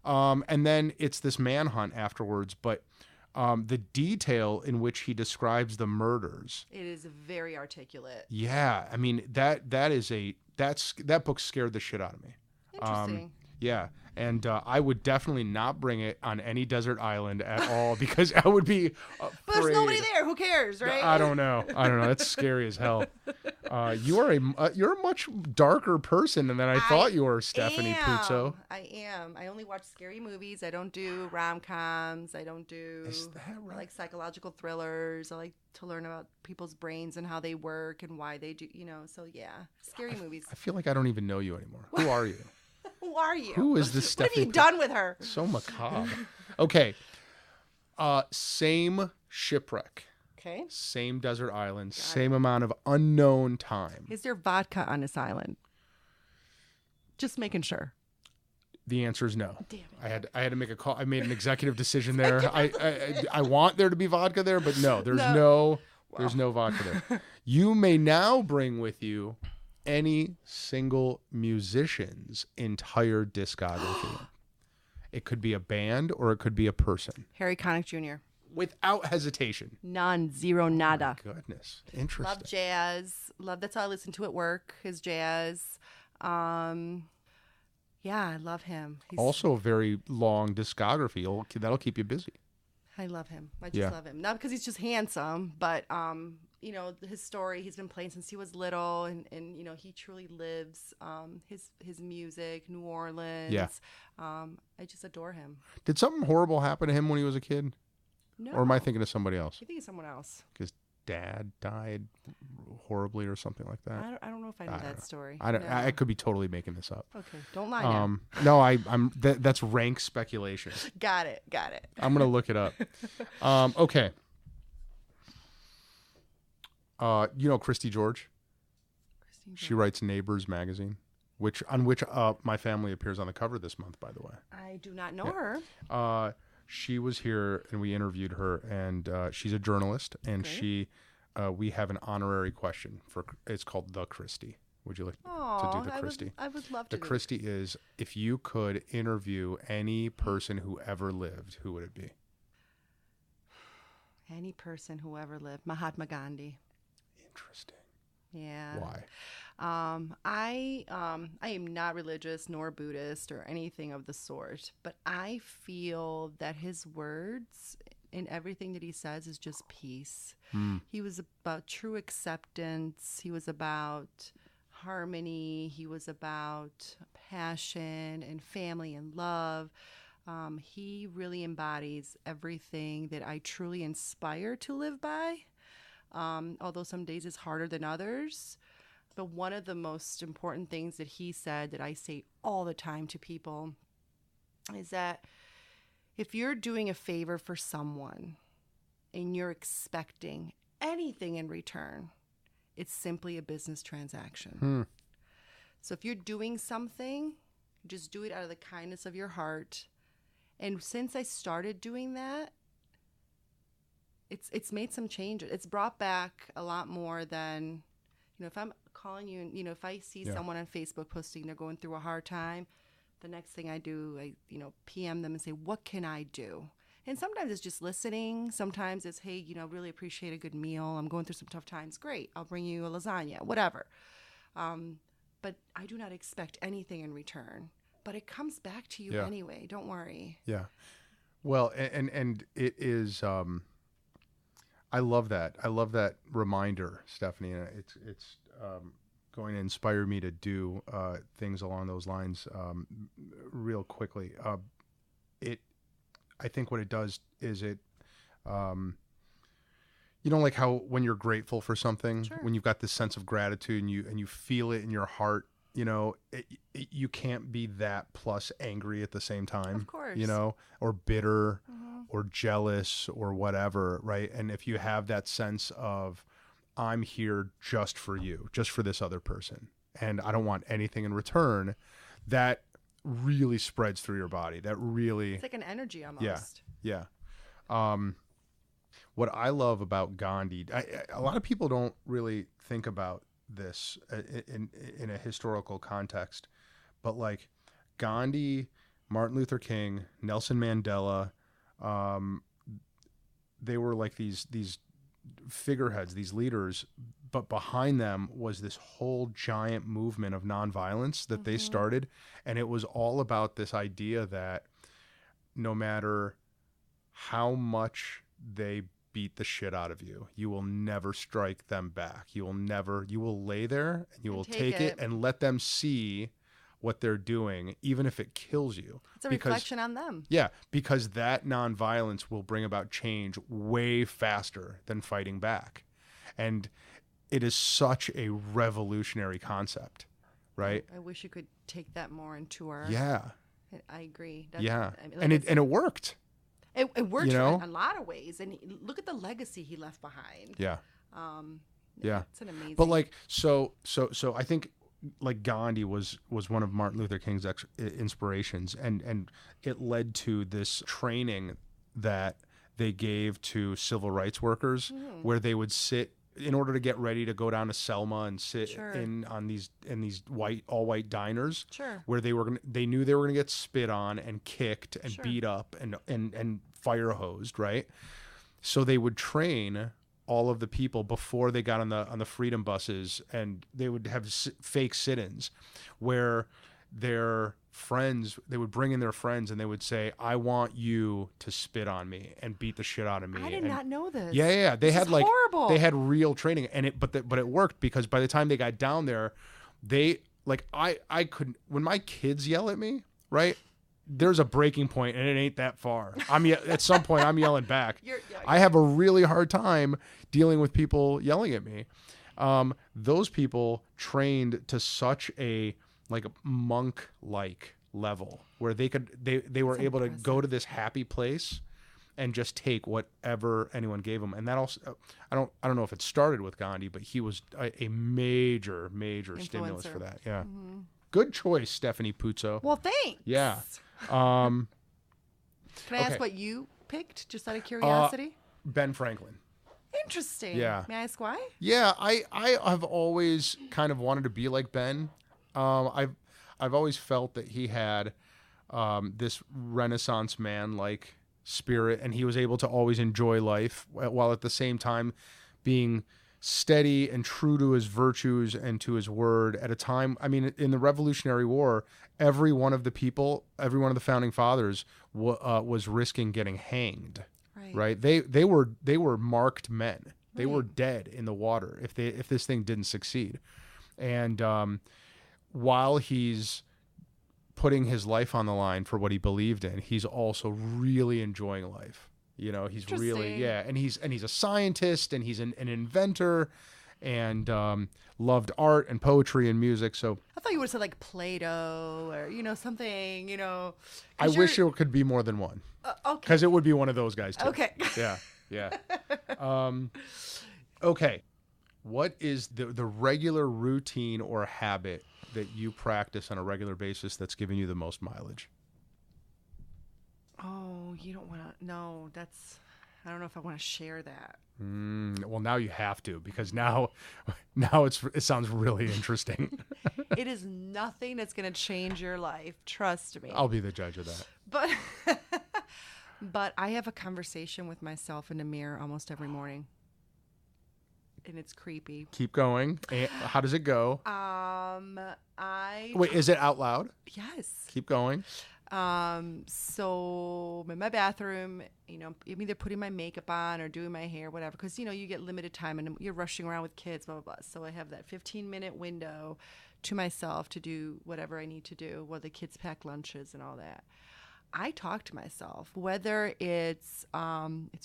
and then it's this manhunt afterwards. But the detail in which he describes the murders, it is very articulate. Yeah, I mean that book scared the shit out of me. Interesting. Yeah. And I would definitely not bring it on any desert island at all because I would be afraid. But there's nobody there. Who cares, right? I don't know. That's scary as hell. You're a much darker person than I thought you were, Stephanie Puzzo. I am. I only watch scary movies. I don't do rom-coms. I don't do I like psychological thrillers. I like to learn about people's brains and how they work and why they do. So yeah, scary movies. I feel like I don't even know you anymore. Who are you? Who are you? Who is this Stephanie? What have you done with her? So macabre. Okay. Same shipwreck. Okay. Same desert island. Same amount of unknown time. Is there vodka on this island? Just making sure. The answer is no. Damn it. I had to make a call. I made an executive decision there. I want there to be vodka there, but no, there's no vodka there. You may now bring with you any single musician's entire discography. It could be a band or it could be a person. Connick Jr. Without hesitation. None. Zero. Nada. Oh, goodness. Interesting. Love jazz. That's how I listen to at work, his jazz. Yeah, I love him. He's also a very long discography. That'll keep you busy. I love him. I just love him. Not because he's just handsome, but his story, he's been playing since he was little, and he truly lives his music, New Orleans. Yeah. I just adore him. Did something horrible happen to him when he was a kid? No. Or am I thinking of somebody else? I think it's someone else. His dad died horribly or something like that. I don't know if I know that story. I could be totally making this up. Okay, don't lie now. No, that's rank speculation. Got it. I'm gonna look it up. Okay. Christy George. She writes Neighbors magazine, on which my family appears on the cover this month, by the way. I do not know her. She was here and we interviewed her, and she's a journalist, and we have an honorary question it's called The Christie. Would you like to do the Christie? I would love to. The Christie is, if you could interview any person who ever lived, who would it be? Any person who ever lived. Mahatma Gandhi. Interesting. Yeah. Why? I am not religious nor Buddhist or anything of the sort, but I feel that his words and everything that he says is just peace. He was about true acceptance. He was about harmony. He was about passion and family and love. He really embodies everything that I truly inspire to live by. Although some days it's harder than others. But one of the most important things that he said that I say all the time to people is that if you're doing a favor for someone and you're expecting anything in return, it's simply a business transaction. So if you're doing something, just do it out of the kindness of your heart. And since I started doing that, it's made some changes. It's brought back a lot more than, if I'm calling you and, if I see someone on Facebook posting they're going through a hard time, the next thing I do, I PM them and say, what can I do? And sometimes it's just listening. Sometimes it's, hey, really appreciate a good meal. I'm going through some tough times. Great. I'll bring you a lasagna, whatever. But I do not expect anything in return. But it comes back to you anyway. Don't worry. Yeah. Well, and it is, I love that. I love that reminder, Stephanie. It's going to inspire me to do things along those lines real quickly. I think what it does is it, you know, like how when you're grateful for something, Sure. when you've got this sense of gratitude and you feel it in your heart, you know, you can't be that plus angry at the same time, Of course. you know, or bitter or jealous or whatever, right? And if you have that sense of, I'm here just for you, just for this other person, and I don't want anything in return, that really spreads through your body. That really, It's like an energy almost. yeah. What I love about Gandhi, a lot of people don't really think about this in a historical context, but like Gandhi, Martin Luther King, Nelson Mandela, they were like these figureheads, these leaders, but behind them was this whole giant movement of nonviolence that they started, and it was all about this idea that no matter how much they beat the shit out of you, you will never strike them back. You will lay there and you will take it and let them see what they're doing, even if it kills you. It's a reflection on them. Yeah, because that nonviolence will bring about change way faster than fighting back. And it is such a revolutionary concept, right? I wish you could take that more into our... Yeah. I agree. Yeah. I mean, And it worked. It worked You know? in a lot of ways. And look at the legacy he left behind. Yeah. Yeah. It's an amazing... But like, so I think like Gandhi was one of Martin Luther King's inspirations, and it led to this training that they gave to civil rights workers, where they would sit in order to get ready to go down to Selma and sit in these all white diners, where they knew they were gonna get spit on and kicked and beat up and fire hosed, right? So they would train all of the people before they got on the freedom buses, and they would have fake sit-ins where their friends, they would bring in their friends and they would say, I want you to spit on me and beat the shit out of me. I did not know this. Yeah. They had like horrible. They had real training, and but it worked, because by the time they got down there, they like I couldn't, when my kids yell at me, right? There's a breaking point and it ain't that far. At some point I'm yelling back. I have a really hard time dealing with people yelling at me. Those people trained to such a monk-like level where they were able to go to this happy place and just take whatever anyone gave them. And that also, I don't know if it started with Gandhi, but he was a major stimulus for that. Yeah. Good choice, Stephanie Puzzo. Well, thanks. Yeah. Can I ask what you picked, just out of curiosity? Ben Franklin. Interesting. Yeah. May I ask why? Yeah, I have always kind of wanted to be like Ben. I've always felt that he had this Renaissance man like spirit, and he was able to always enjoy life while at the same time being steady and true to his virtues and to his word at a time. I mean, in the Revolutionary War, every one of the founding fathers was risking getting hanged. Right? They were marked men. They were dead in the water if this thing didn't succeed. And while he's putting his life on the line for what he believed in, he's also really enjoying life. You know, he's really, and he's a scientist, and he's an inventor, and loved art and poetry and music. So I thought you would have said like Plato or something. I wish there could be more than one. Okay. Because it would be one of those guys too. Okay. Yeah. Okay. What is the regular routine or habit that you practice on a regular basis that's giving you the most mileage? Oh, you don't want to... No, I don't know if I want to share that. Well, now you have to, because now it sounds really interesting. It is nothing that's going to change your life. Trust me. I'll be the judge of that. But I have a conversation with myself in the mirror almost every morning. And it's creepy. Keep going. How does it go? Wait, is it out loud? Yes. Keep going. So I'm in my bathroom, I'm either putting my makeup on or doing my hair, whatever, because, you get limited time and you're rushing around with kids, blah, blah, blah. So I have that 15-minute window to myself to do whatever I need to do while the kids pack lunches and all that. I talk to myself, whether it's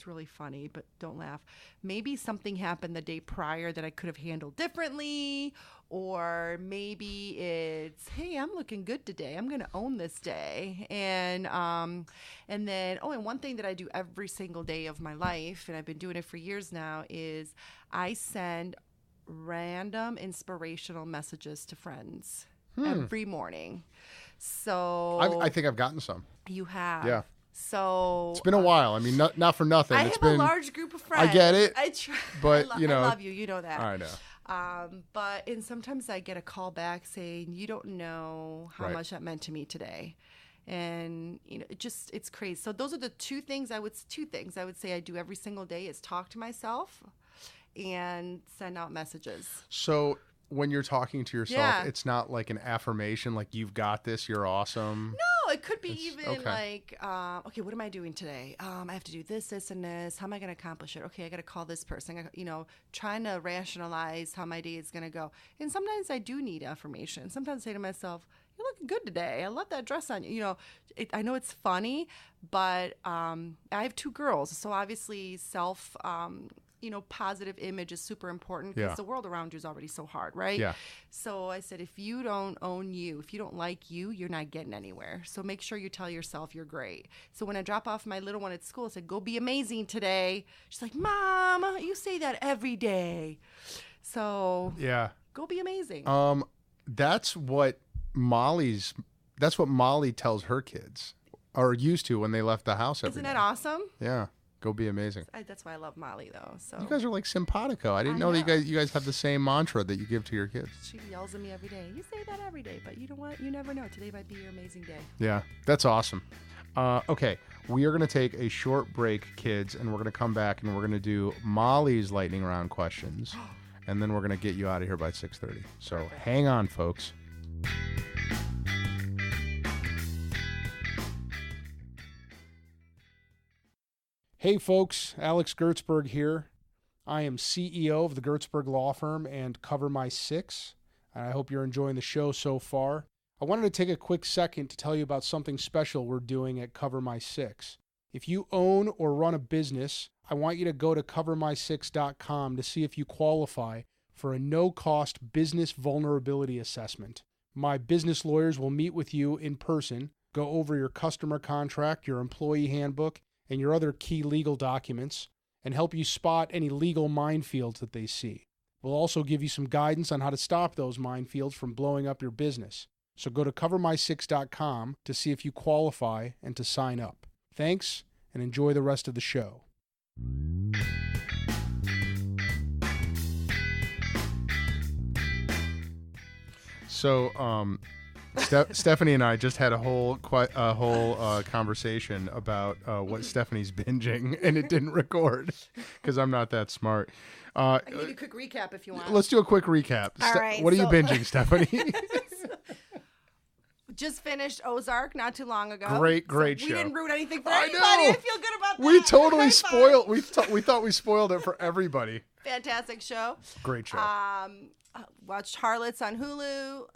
really funny, but don't laugh. Maybe something happened the day prior that I could have handled differently, or maybe it's, hey, I'm looking good today. I'm going to own this day. And then, and one thing that I do every single day of my life, and I've been doing it for years now, is I send random inspirational messages to friends every morning. So I think I've gotten some. You have. Yeah. So it's been a while. I mean, not for nothing. I It's have been a large group of friends. I get it. I try, but I you know, I love you. You know that. I know. And sometimes I get a call back saying, you don't know how much that meant to me today. And, it's crazy. So those are the two things I would say I do every single day is talk to myself and send out messages. So when you're talking to yourself, it's not like an affirmation, like you've got this, you're awesome. No, it could be like, okay, what am I doing today? I have to do this, and this. How am I going to accomplish it? Okay, I got to call this person. Trying to rationalize how my day is going to go. And sometimes I do need affirmation. Sometimes I say to myself, you're looking good today. I love that dress on you. I know it's funny, but I have 2 girls. So obviously positive image is super important because the world around you is already so hard, right? Yeah. So I said, if you don't own you, if you don't like you, you're not getting anywhere. So make sure you tell yourself you're great. So when I drop off my little one at school, I said, go be amazing today. She's like, Mom, you say that every day. So go be amazing. That's what Molly tells her kids, or used to when they left the house every Isn't day. that awesome? Yeah. Go be amazing. That's why I love Molly, though. So you guys are like simpatico. I didn't know that you guys have the same mantra that you give to your kids. She yells at me every day. You say that every day, but you know what? You never know. Today might be your amazing day. Yeah, that's awesome. Okay, we are going to take a short break, kids, and we're going to come back and we're going to do Molly's lightning round questions, and then we're going to get you out of here by 6:30. So hang on, folks. Hey folks, Alex Gertsburg here. I am CEO of the Gertsburg Law Firm and Cover My Six, and I hope you're enjoying the show so far. I wanted to take a quick second to tell you about something special we're doing at Cover My Six. If you own or run a business, I want you to go to covermysix.com to see if you qualify for a no-cost business vulnerability assessment. My business lawyers will meet with you in person, go over your customer contract, your employee handbook, and your other key legal documents, and help you spot any legal minefields that they see. We'll also give you some guidance on how to stop those minefields from blowing up your business. So go to covermysix.com to see if you qualify and to sign up. Thanks, and enjoy the rest of the show. So, Stephanie and I just had a whole conversation about what Stephanie's binging, and it didn't record because I'm not that smart. I can give you a quick recap if you want. Let's do a quick recap. All right, what are you binging, Stephanie? Just finished Ozark not too long ago. Great show. We didn't ruin anything for I anybody. know. I feel good about that. We totally spoiled. We thought we spoiled it for everybody. Fantastic show. Great show. Watched Harlots on Hulu.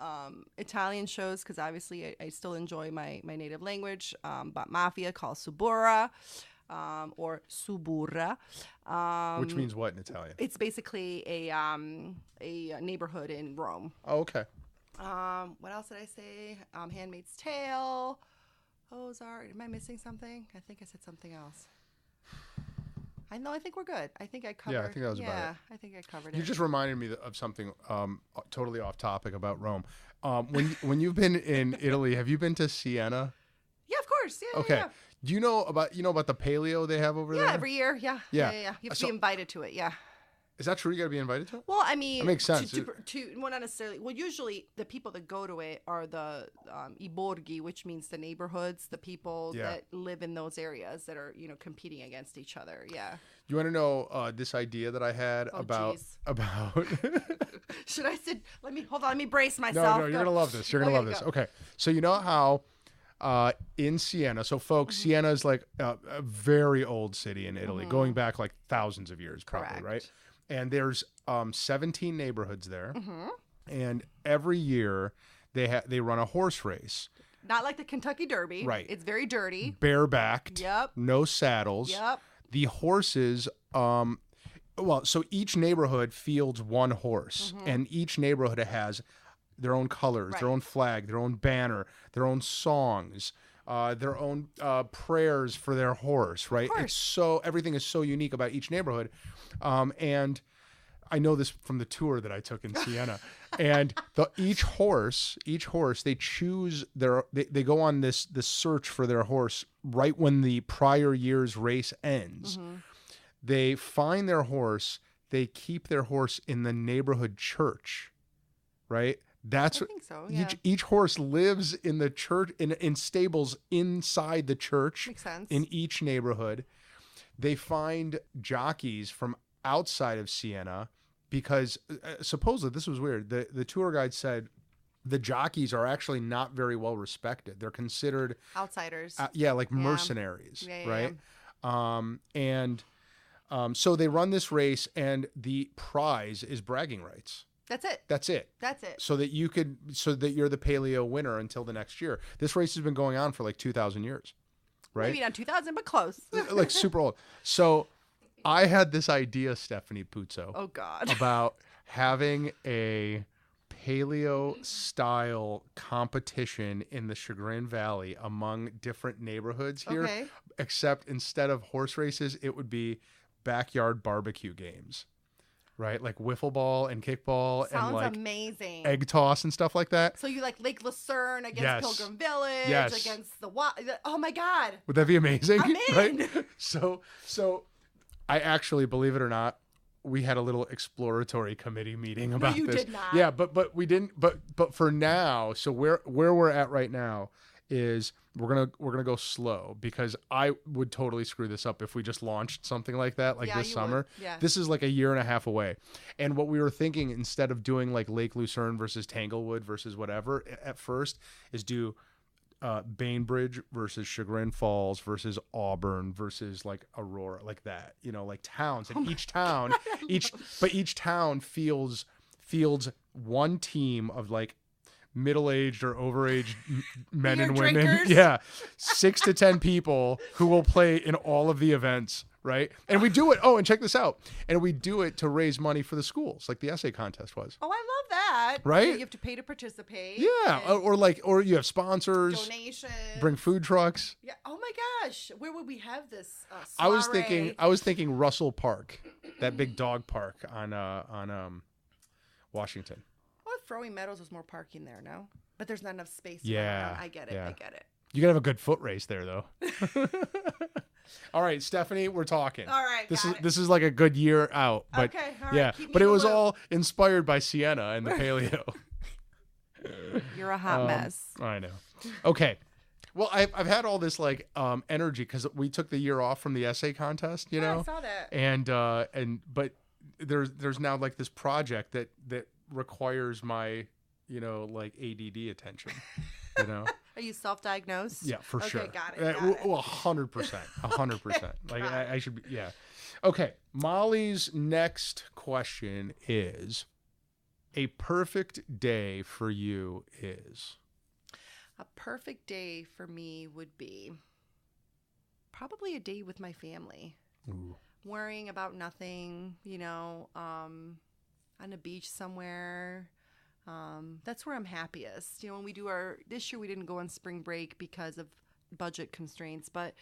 Italian shows because obviously I still enjoy my native language. But Mafia called Subura, or Suburra. Which means what in Italian? It's basically a neighborhood in Rome. Oh, okay. What else did I say? Handmaid's Tale. Ozark. Am I missing something? I think I said something else. I think we're good. I think I covered. Yeah, I think that was about it. Yeah, I think I covered it. You just reminded me of something totally off topic about Rome. When you've been in Italy, have you been to Siena? Yeah, of course. Yeah. Okay. Yeah. Do you know about the paleo they have over there? Yeah, every year. Yeah. Yeah. You have to be invited to it. Yeah. Is that true? You got to be invited to it? Well, I mean, that makes sense. Well, not necessarily. Well, usually the people that go to it are the I borghi, which means the neighborhoods, the people that live in those areas that are competing against each other. Yeah. You want to know this idea that I had about? Should I sit? Let me brace myself. No, you're gonna love this. You're gonna love this. Okay, so you know how in Siena, so folks, Siena is like a very old city in Italy, going back like thousands of years, probably. Correct. Right? And there's 17 neighborhoods there, and every year they run a horse race. Not like the Kentucky Derby. Right. It's very dirty. Barebacked. Yep. No saddles. Yep. The horses, so each neighborhood fields one horse, and each neighborhood has their own colors, their Right. own flag, their own banner, their own songs, their own prayers for their horse, right? course. Everything is so unique about each neighborhood. And I know this from the tour that I took in Siena. And each horse, they choose they go on this search for their horse right when the prior year's race ends. They find their horse, they keep their horse in the neighborhood church, right? I think so, yeah. Each horse lives in the church, in stables inside the church. Makes sense. In each neighborhood. They find jockeys from outside of Siena because supposedly, this was weird, the tour guide said the jockeys are actually not very well respected. They're considered outsiders. Like mercenaries, Yeah, right? So they run this race, and the prize is bragging rights. That's it. That's it. So that you're the paleo winner until the next year. This race has been going on for like 2,000 years, right? Maybe not 2,000, but close. Like super old. So I had this idea, Stephanie Puzzo, Oh, God. about having a paleo style competition in the Chagrin Valley among different neighborhoods here. Okay. Except instead of horse races, it would be backyard barbecue games. Right, like wiffle ball and kickball and Sounds like amazing. egg toss and stuff like that. So you like Lake Lucerne against Yes. Pilgrim Village, Yes. against oh my God. Would that be amazing? I'm in. Right? So I actually, believe it or not, we had a little exploratory committee meeting about you this. did not. Yeah, but we didn't. But for now, so where we're at right now is we're gonna go slow because I would totally screw this up if we just launched something like that Yeah, this you summer. would. Yeah. This is like a year and a half away, and what we were thinking instead of doing like Lake Lucerne versus Tanglewood versus whatever at first is do Bainbridge versus Chagrin Falls versus Auburn versus like Aurora, like that, like towns, and each town fields one team of like middle-aged or overaged men Beer and women. drinkers. Yeah. 6 to 10 people who will play in all of the events. Right. And we do it. Oh, and check this out. And we do it to raise money for the schools, like the essay contest was. Oh, I love that. Right? You have to pay to participate. Yeah. and Or you have sponsors. donations. Bring food trucks. Yeah. Oh my gosh. Where would we have this? I was soiree? thinking Russell Park, that big dog park on Washington. Well, Throwing Meadows was more parking there, no? But there's not enough space. to Yeah, run around. I get it. yeah. I get it. You can have a good foot race there, though. All right, Stephanie, we're talking. All right, got it. This is like a good year out, but Okay, all right, yeah, keep me but in it the was loop. all inspired by Siena and the paleo. You're a hot mess. I know. Okay. Well, I've had all this like energy because we took the year off from the essay contest, you know. I saw that. But there's now like this project that requires my like ADD attention. Are you self-diagnosed? Yeah, for sure. Okay, got it. 100%. 100%. Like I should be. Yeah. Okay. Molly's next question is: a perfect day for you is? A perfect day for me would be probably a day with my family. Ooh. Worrying about nothing, on a beach somewhere. That's where I'm happiest. When we do this year we didn't go on spring break because of budget constraints, but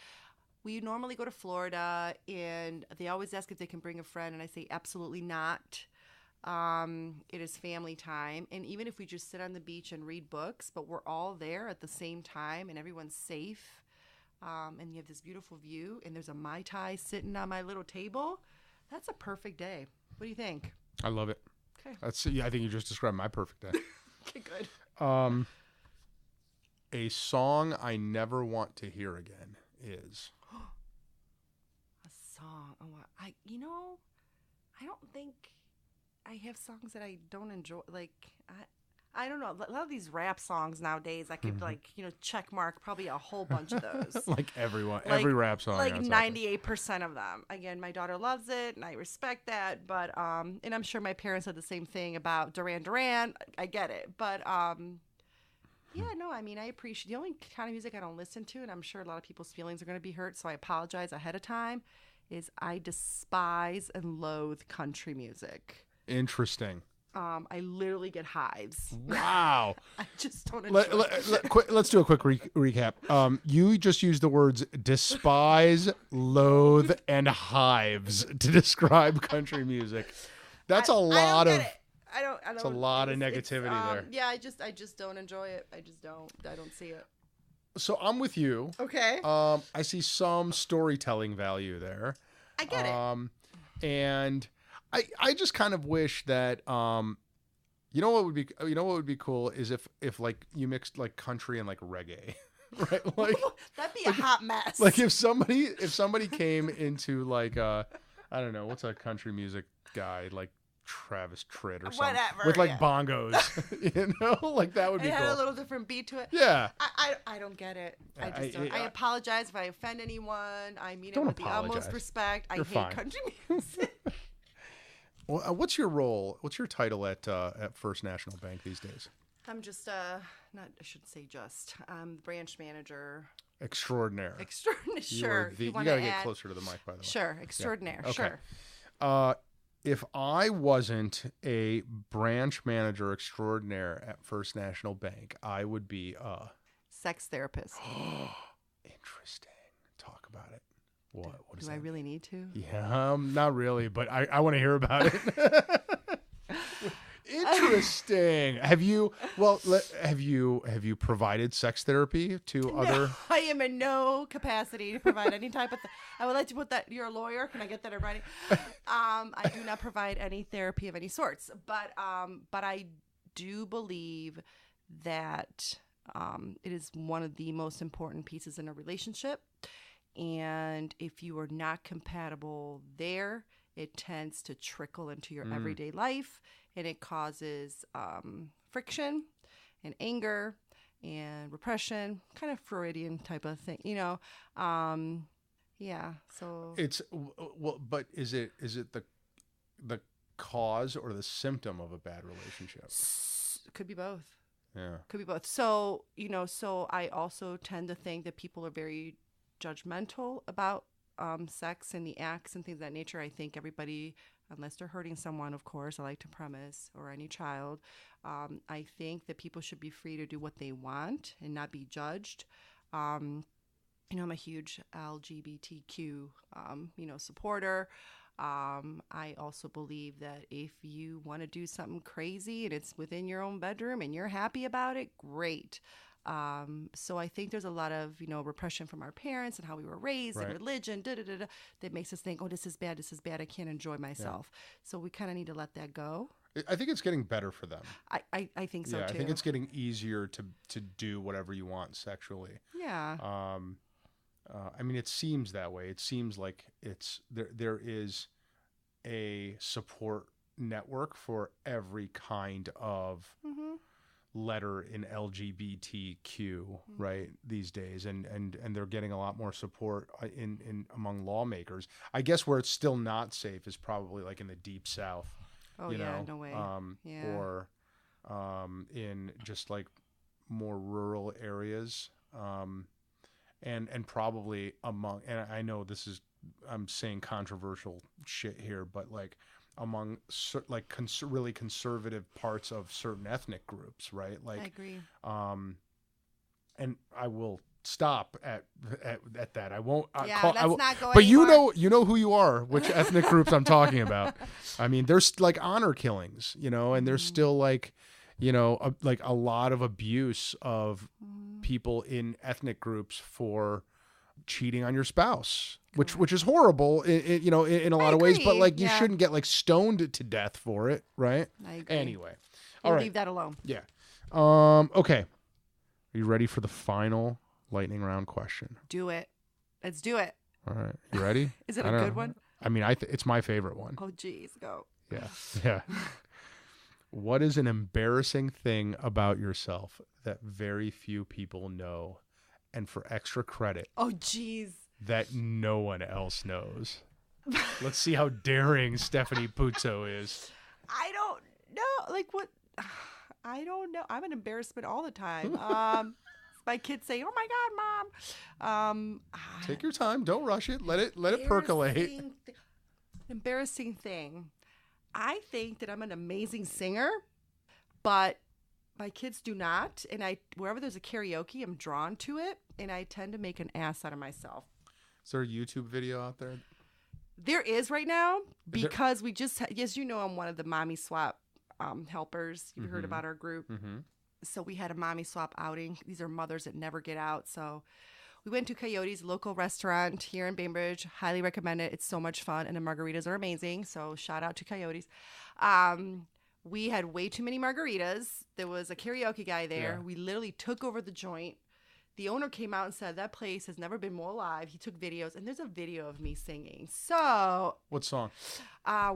we normally go to Florida, and they always ask if they can bring a friend, and I say absolutely not. It is family time, and even if we just sit on the beach and read books, but we're all there at the same time and everyone's safe, and you have this beautiful view, and there's a Mai Tai sitting on my little table, that's a perfect day. What do you think? I love it. Okay. I think you just described my perfect day. Okay, good. A song I never want to hear again is. A song. Oh, I don't think I have songs that I don't enjoy. Like, I don't know. A lot of these rap songs nowadays, I could check mark probably a whole bunch of those. Like every rap song. Like that's out there. 98% of them. Again, my daughter loves it, and I respect that. But and I'm sure my parents said the same thing about Duran Duran. I get it, but Yeah, no, I mean, I appreciate the only kind of music I don't listen to, and I'm sure a lot of people's feelings are going to be hurt, so I apologize ahead of time, is I despise and loathe country music. Interesting. I literally get hives. Wow. I just don't enjoy it. Let's do a quick recap. You just used the words despise, loathe, and hives to describe country music. That's a lot of. I don't. It's a lot of negativity there. Yeah, I just don't enjoy it. I don't see it. So I'm with you. Okay. I see some storytelling value there. I get it. And I just kind of wish that you know what would be cool is if like you mixed like country and like reggae. Right? Like that'd be a hot mess. Like if somebody came into like I don't know, what's a country music guy, like Travis Tritt or something. Whatever, with like bongos. You know? Like that would be cool. It cool. had a little different beat to it. Yeah. I don't get it. I just don't. I apologize if I offend anyone. I mean it with the utmost respect. I hate country music. Well, what's your role? What's your title at First National Bank these days? I'm just I shouldn't say just. I'm the branch manager. Extraordinaire. Sure. You got to get closer to the mic, by the way. Sure. Extraordinaire. Yeah. Okay. Sure. If I wasn't a branch manager extraordinaire at First National Bank, I would be a sex therapist. Interesting. Talk about it. What do I really need to? Yeah, not really, but I want to hear about it. Interesting. Have you provided sex therapy to other? I am in no capacity to provide any type of. I would like to put that. You're a lawyer. Can I get that in writing? I do not provide any therapy of any sorts, but I do believe that it is one of the most important pieces in a relationship. And if you are not compatible there, it tends to trickle into your everyday life, and it causes friction and anger and repression, kind of Freudian type of thing, you know. Yeah. So it's but is it the cause or the symptom of a bad relationship? Could be both. Yeah. Could be both. So so I also tend to think that people are very judgmental about sex and the acts and things of that nature. I think everybody, unless they're hurting someone, of course, I like to premise, or any child, I think that people should be free to do what they want and not be judged. I'm a huge LGBTQ, supporter. I also believe that if you want to do something crazy and it's within your own bedroom and you're happy about it, great. So I think there's a lot of, repression from our parents and how we were raised and religion, that makes us think, oh, this is bad, I can't enjoy myself. Yeah. So we kind of need to let that go. I think it's getting better for them. I think so, too. I think it's getting easier to do whatever you want sexually. Yeah. I mean, it seems that way. It seems like there is a support network for every kind of letter in LGBTQ, right, these days, and they're getting a lot more support in among lawmakers. I guess where it's still not safe is probably like in the Deep South. Oh, no way. Or in just like more rural areas, and probably among, and I know I'm saying controversial shit here, but like among really conservative parts of certain ethnic groups, right? Like, I agree. And I will stop at that. I won't. Not go. But anymore. you know who you are, which ethnic groups I'm talking about. I mean, there's like honor killings, and there's still like, like a lot of abuse of people in ethnic groups for cheating on your spouse, which is horrible, in a lot of ways. But like, you shouldn't get like stoned to death for it, right? I agree. Anyway, all right, leave that alone. Yeah. Okay. Are you ready for the final lightning round question? Do it. Let's do it. All right. You ready? Is it a good one? I mean, it's my favorite one. Oh, geez, go. Yeah. What is an embarrassing thing about yourself that very few people know, and for extra credit, oh, geez, that no one else knows? Let's see how daring Stephanie Puzzo is. I don't know. Like, what? I don't know. I'm an embarrassment all the time. My kids say, "Oh my God, Mom." Take your time. Don't rush it. Let it percolate. Embarrassing thing. I think that I'm an amazing singer, but my kids do not. And wherever there's a karaoke, I'm drawn to it, and I tend to make an ass out of myself. Is there a YouTube video out there? There is right now, because we just, yes, you know, I'm one of the mommy swap helpers. You've heard about our group. Mm-hmm. So we had a mommy swap outing. These are mothers that never get out. So we went to Coyote's, local restaurant here in Bainbridge. Highly recommend it. It's so much fun, and the margaritas are amazing. So shout out to Coyote's. We had way too many margaritas. There was a karaoke guy there. Yeah. We literally took over the joint. The owner came out and said that place has never been more alive. He took videos, and there's a video of me singing. So what song?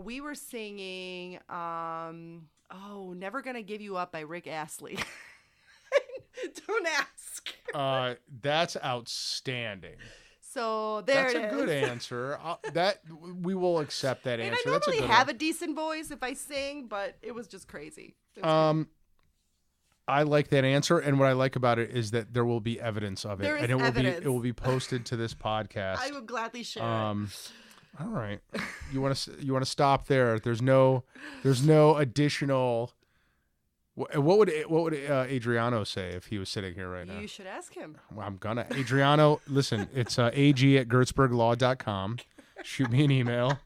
We were singing Never Gonna Give You Up by Rick Astley. Don't ask. That's outstanding. So there it is. That's a good answer. That we will accept that answer. And I normally have a decent voice if I sing, but it was just crazy. I like that answer, and what I like about it is that there will be evidence of it, there is and evidence. It will be posted to this podcast. I will gladly share it. All right, you want to stop there? There's no additional. What would Adriano say if he was sitting here right now? You should ask him. Well, I'm gonna. Adriano, listen, it's ag@gertsburglaw.com. Shoot me an email.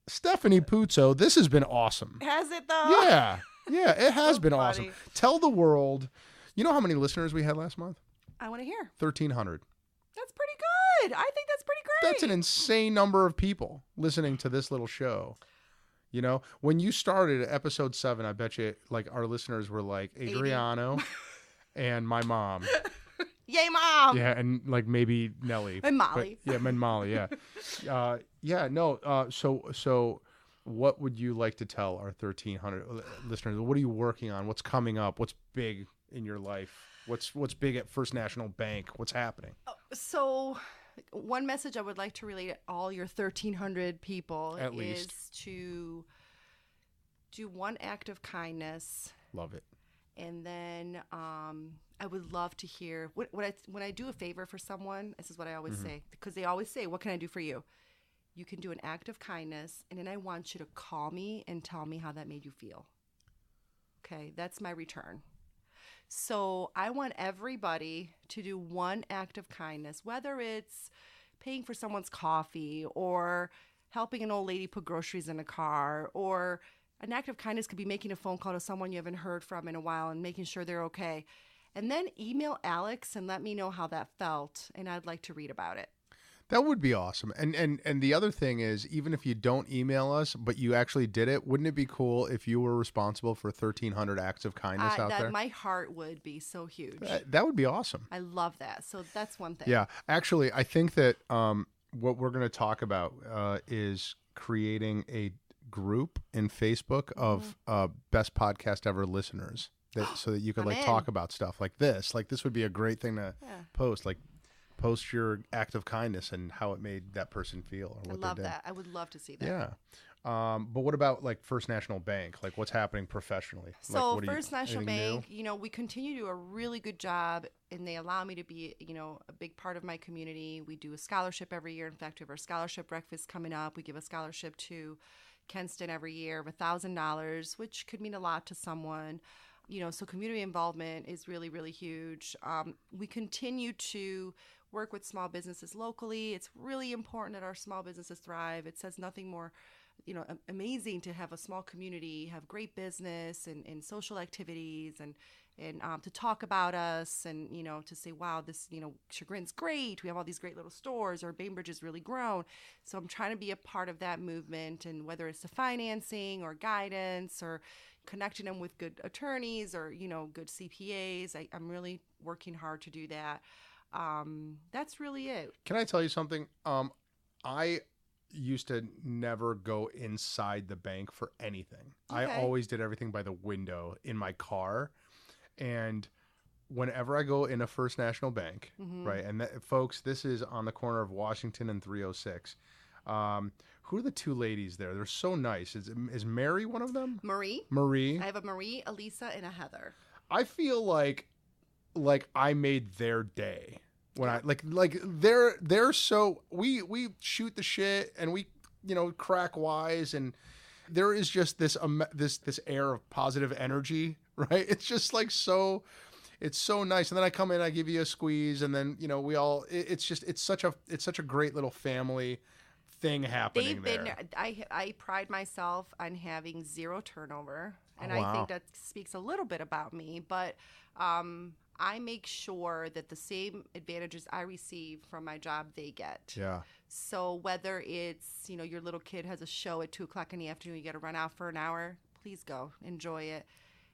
Stephanie Puzzo, this has been awesome. Has it though? Yeah, it has been funny. awesome. Tell the world. You know how many listeners we had last month? I want to hear. 1,300. That's pretty good. I think that's pretty great. That's an insane number of people listening to this little show. You know, when you started at episode 7, I bet you like our listeners were like Adriano and my mom. Yay, Mom. Yeah, and like maybe Nelly. And Molly. And Molly, yeah. So what would you like to tell our 1,300 listeners? What are you working on? What's coming up? What's big in your life? What's big at First National Bank? What's happening? So one message I would like to relay to all your 1,300 people at is least to do one act of kindness. Love it. And then I would love to hear when I do a favor for someone, this is what I always say, because they always say, "What can I do for you?" You can do an act of kindness, and then I want you to call me and tell me how that made you feel. Okay, that's my return. So I want everybody to do one act of kindness, whether it's paying for someone's coffee or helping an old lady put groceries in a car, or an act of kindness could be making a phone call to someone you haven't heard from in a while and making sure they're okay. And then email Alex and let me know how that felt, and I'd like to read about it. That would be awesome. And the other thing is, even if you don't email us, but you actually did it, wouldn't it be cool if you were responsible for 1,300 acts of kindness out there? My heart would be so huge. That would be awesome. I love that. So that's one thing. Yeah. Actually, I think that what we're going to talk about is creating a group in Facebook of Best Podcast Ever listeners, so that you could talk about stuff like this. Like this would be a great thing to post. Like post your act of kindness and how it made that person feel. Or what I love they did. that. I would love to see that. Yeah. But what about like First National Bank? Like what's happening professionally? So First National Bank, we continue to do a really good job, and they allow me to be, a big part of my community. We do a scholarship every year. In fact, we have our scholarship breakfast coming up. We give a scholarship to Kenston every year of $1,000, which could mean a lot to someone. So community involvement is really, really huge. We continue to work with small businesses locally. It's really important that our small businesses thrive. It says nothing more, amazing to have a small community, have great business and social activities and to talk about us and, to say, wow, this, Chagrin's great. We have all these great little stores, or Bainbridge has really grown. So I'm trying to be a part of that movement, and whether it's the financing or guidance or connecting them with good attorneys or, good CPAs, I'm really working hard to do that. That's really it. Can I tell you something? I used to never go inside the bank for anything. Okay. I always did everything by the window in my car. And whenever I go in a First National Bank, right, and folks, this is on the corner of Washington and 306. Who are the two ladies there? They're so nice. Is Mary one of them? Marie. Marie. I have a Marie, a Lisa, and a Heather. I feel like I made their day when I like they're so we shoot the shit and we crack wise, and there is just this air of positive energy, right? It's just like it's so nice. And then I come in, I give you a squeeze, and then it's such a great little family thing happening there. I pride myself on having zero turnover, and Oh, wow. I think that speaks a little bit about me, but I make sure that the same advantages I receive from my job they get. Yeah. So whether it's your little kid has a show at 2:00 in the afternoon, you got to run out for an hour, please go enjoy it.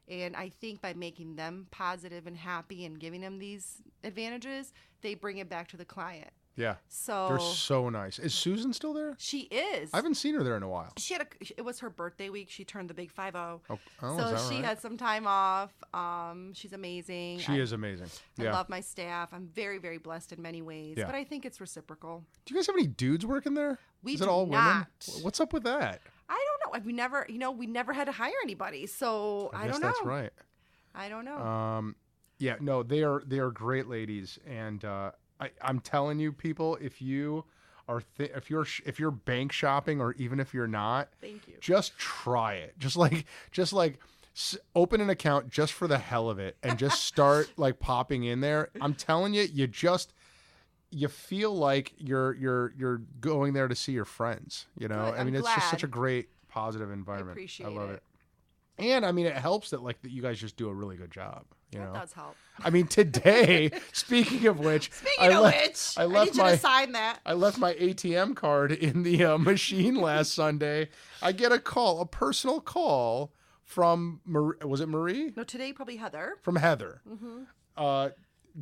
And I think by making them positive and happy and giving them these advantages, they bring it back to the client. Yeah. So They're so nice. Is Susan still there? she is. I haven't seen her there in a while. It was her birthday week. She turned the big 50. Oh, So is that she right? had some time off. She's amazing. She is amazing. I Yeah. love my staff. I'm very, very blessed in many ways. Yeah. But I think it's reciprocal. Do you guys have any dudes working there? We Is it do all women? not. What's up with that? I don't know. We never had to hire anybody. So I guess don't know. that's right. I don't know. Yeah, no, they are great ladies, and I'm telling you, people, if you are if you're bank shopping, or even if you're not, Thank you. just try it. Just like open an account just for the hell of it, and just start like popping in there. I'm telling you, you feel like you're going there to see your friends. Good. I mean, I'm it's just glad. such a great positive environment. appreciate I love it. it. And I mean, it helps that that you guys just do a really good job. That does help. I mean, today, speaking of which, I left I need you my to sign that. I left my ATM card in the machine last Sunday. I get a personal call from was it Marie? No, today probably Heather. From Heather.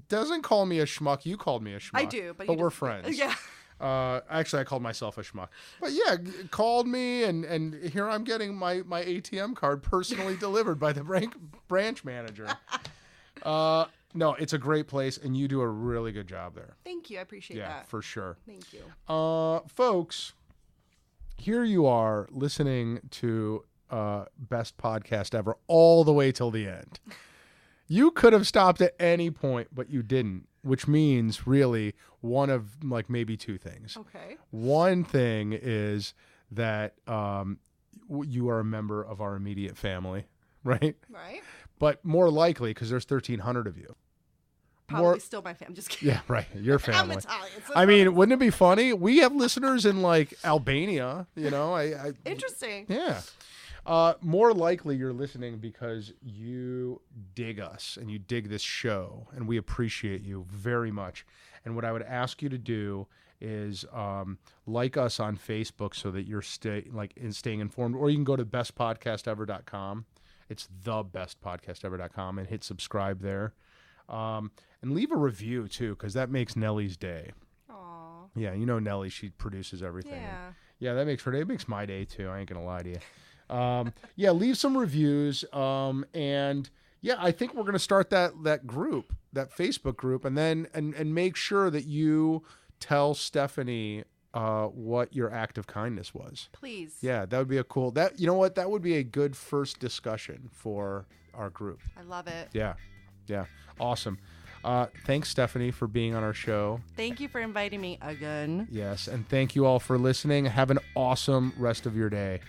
Doesn't call me a schmuck. You called me a schmuck. I do, but we're friends. Yeah. Actually, I called myself a schmuck. But yeah, called me, and here I'm getting my ATM card personally delivered by the branch manager. No, it's a great place, and you do a really good job there. Thank you. I appreciate Yeah, that. for sure. Thank you. Folks, here you are listening to Best Podcast Ever all the way till the end. You could have stopped at any point, but you didn't, which means really one of like maybe two things. Okay. One thing is that you are a member of our immediate family, right? Right. But more likely, because there's 1,300 of you. Probably still my family. I'm just kidding. Yeah, right. Your family. I'm Italian. So I mean, wouldn't it be funny? We have listeners in like Albania, interesting. Yeah. More likely you're listening because you dig us and you dig this show, and we appreciate you very much. And what I would ask you to do is like us on Facebook so that you're staying informed, or you can go to Best.Podcast.Ever.com. It's thebestpodcastever.com and hit subscribe there. And leave a review too, because that makes Nellie's day. Aw. Yeah, you know Nellie, she produces everything. Yeah. Yeah, that makes her day. It makes my day too. I ain't gonna lie to you. Yeah, leave some reviews. And yeah, I think we're gonna start that group, that Facebook group, and then and make sure that you tell Stephanie what your act of kindness was. Please. Yeah, that would be that would be a good first discussion for our group. I love it. Yeah. Awesome. Thanks, Stephanie, for being on our show. Thank you for inviting me again. Yes, and thank you all for listening. Have an awesome rest of your day.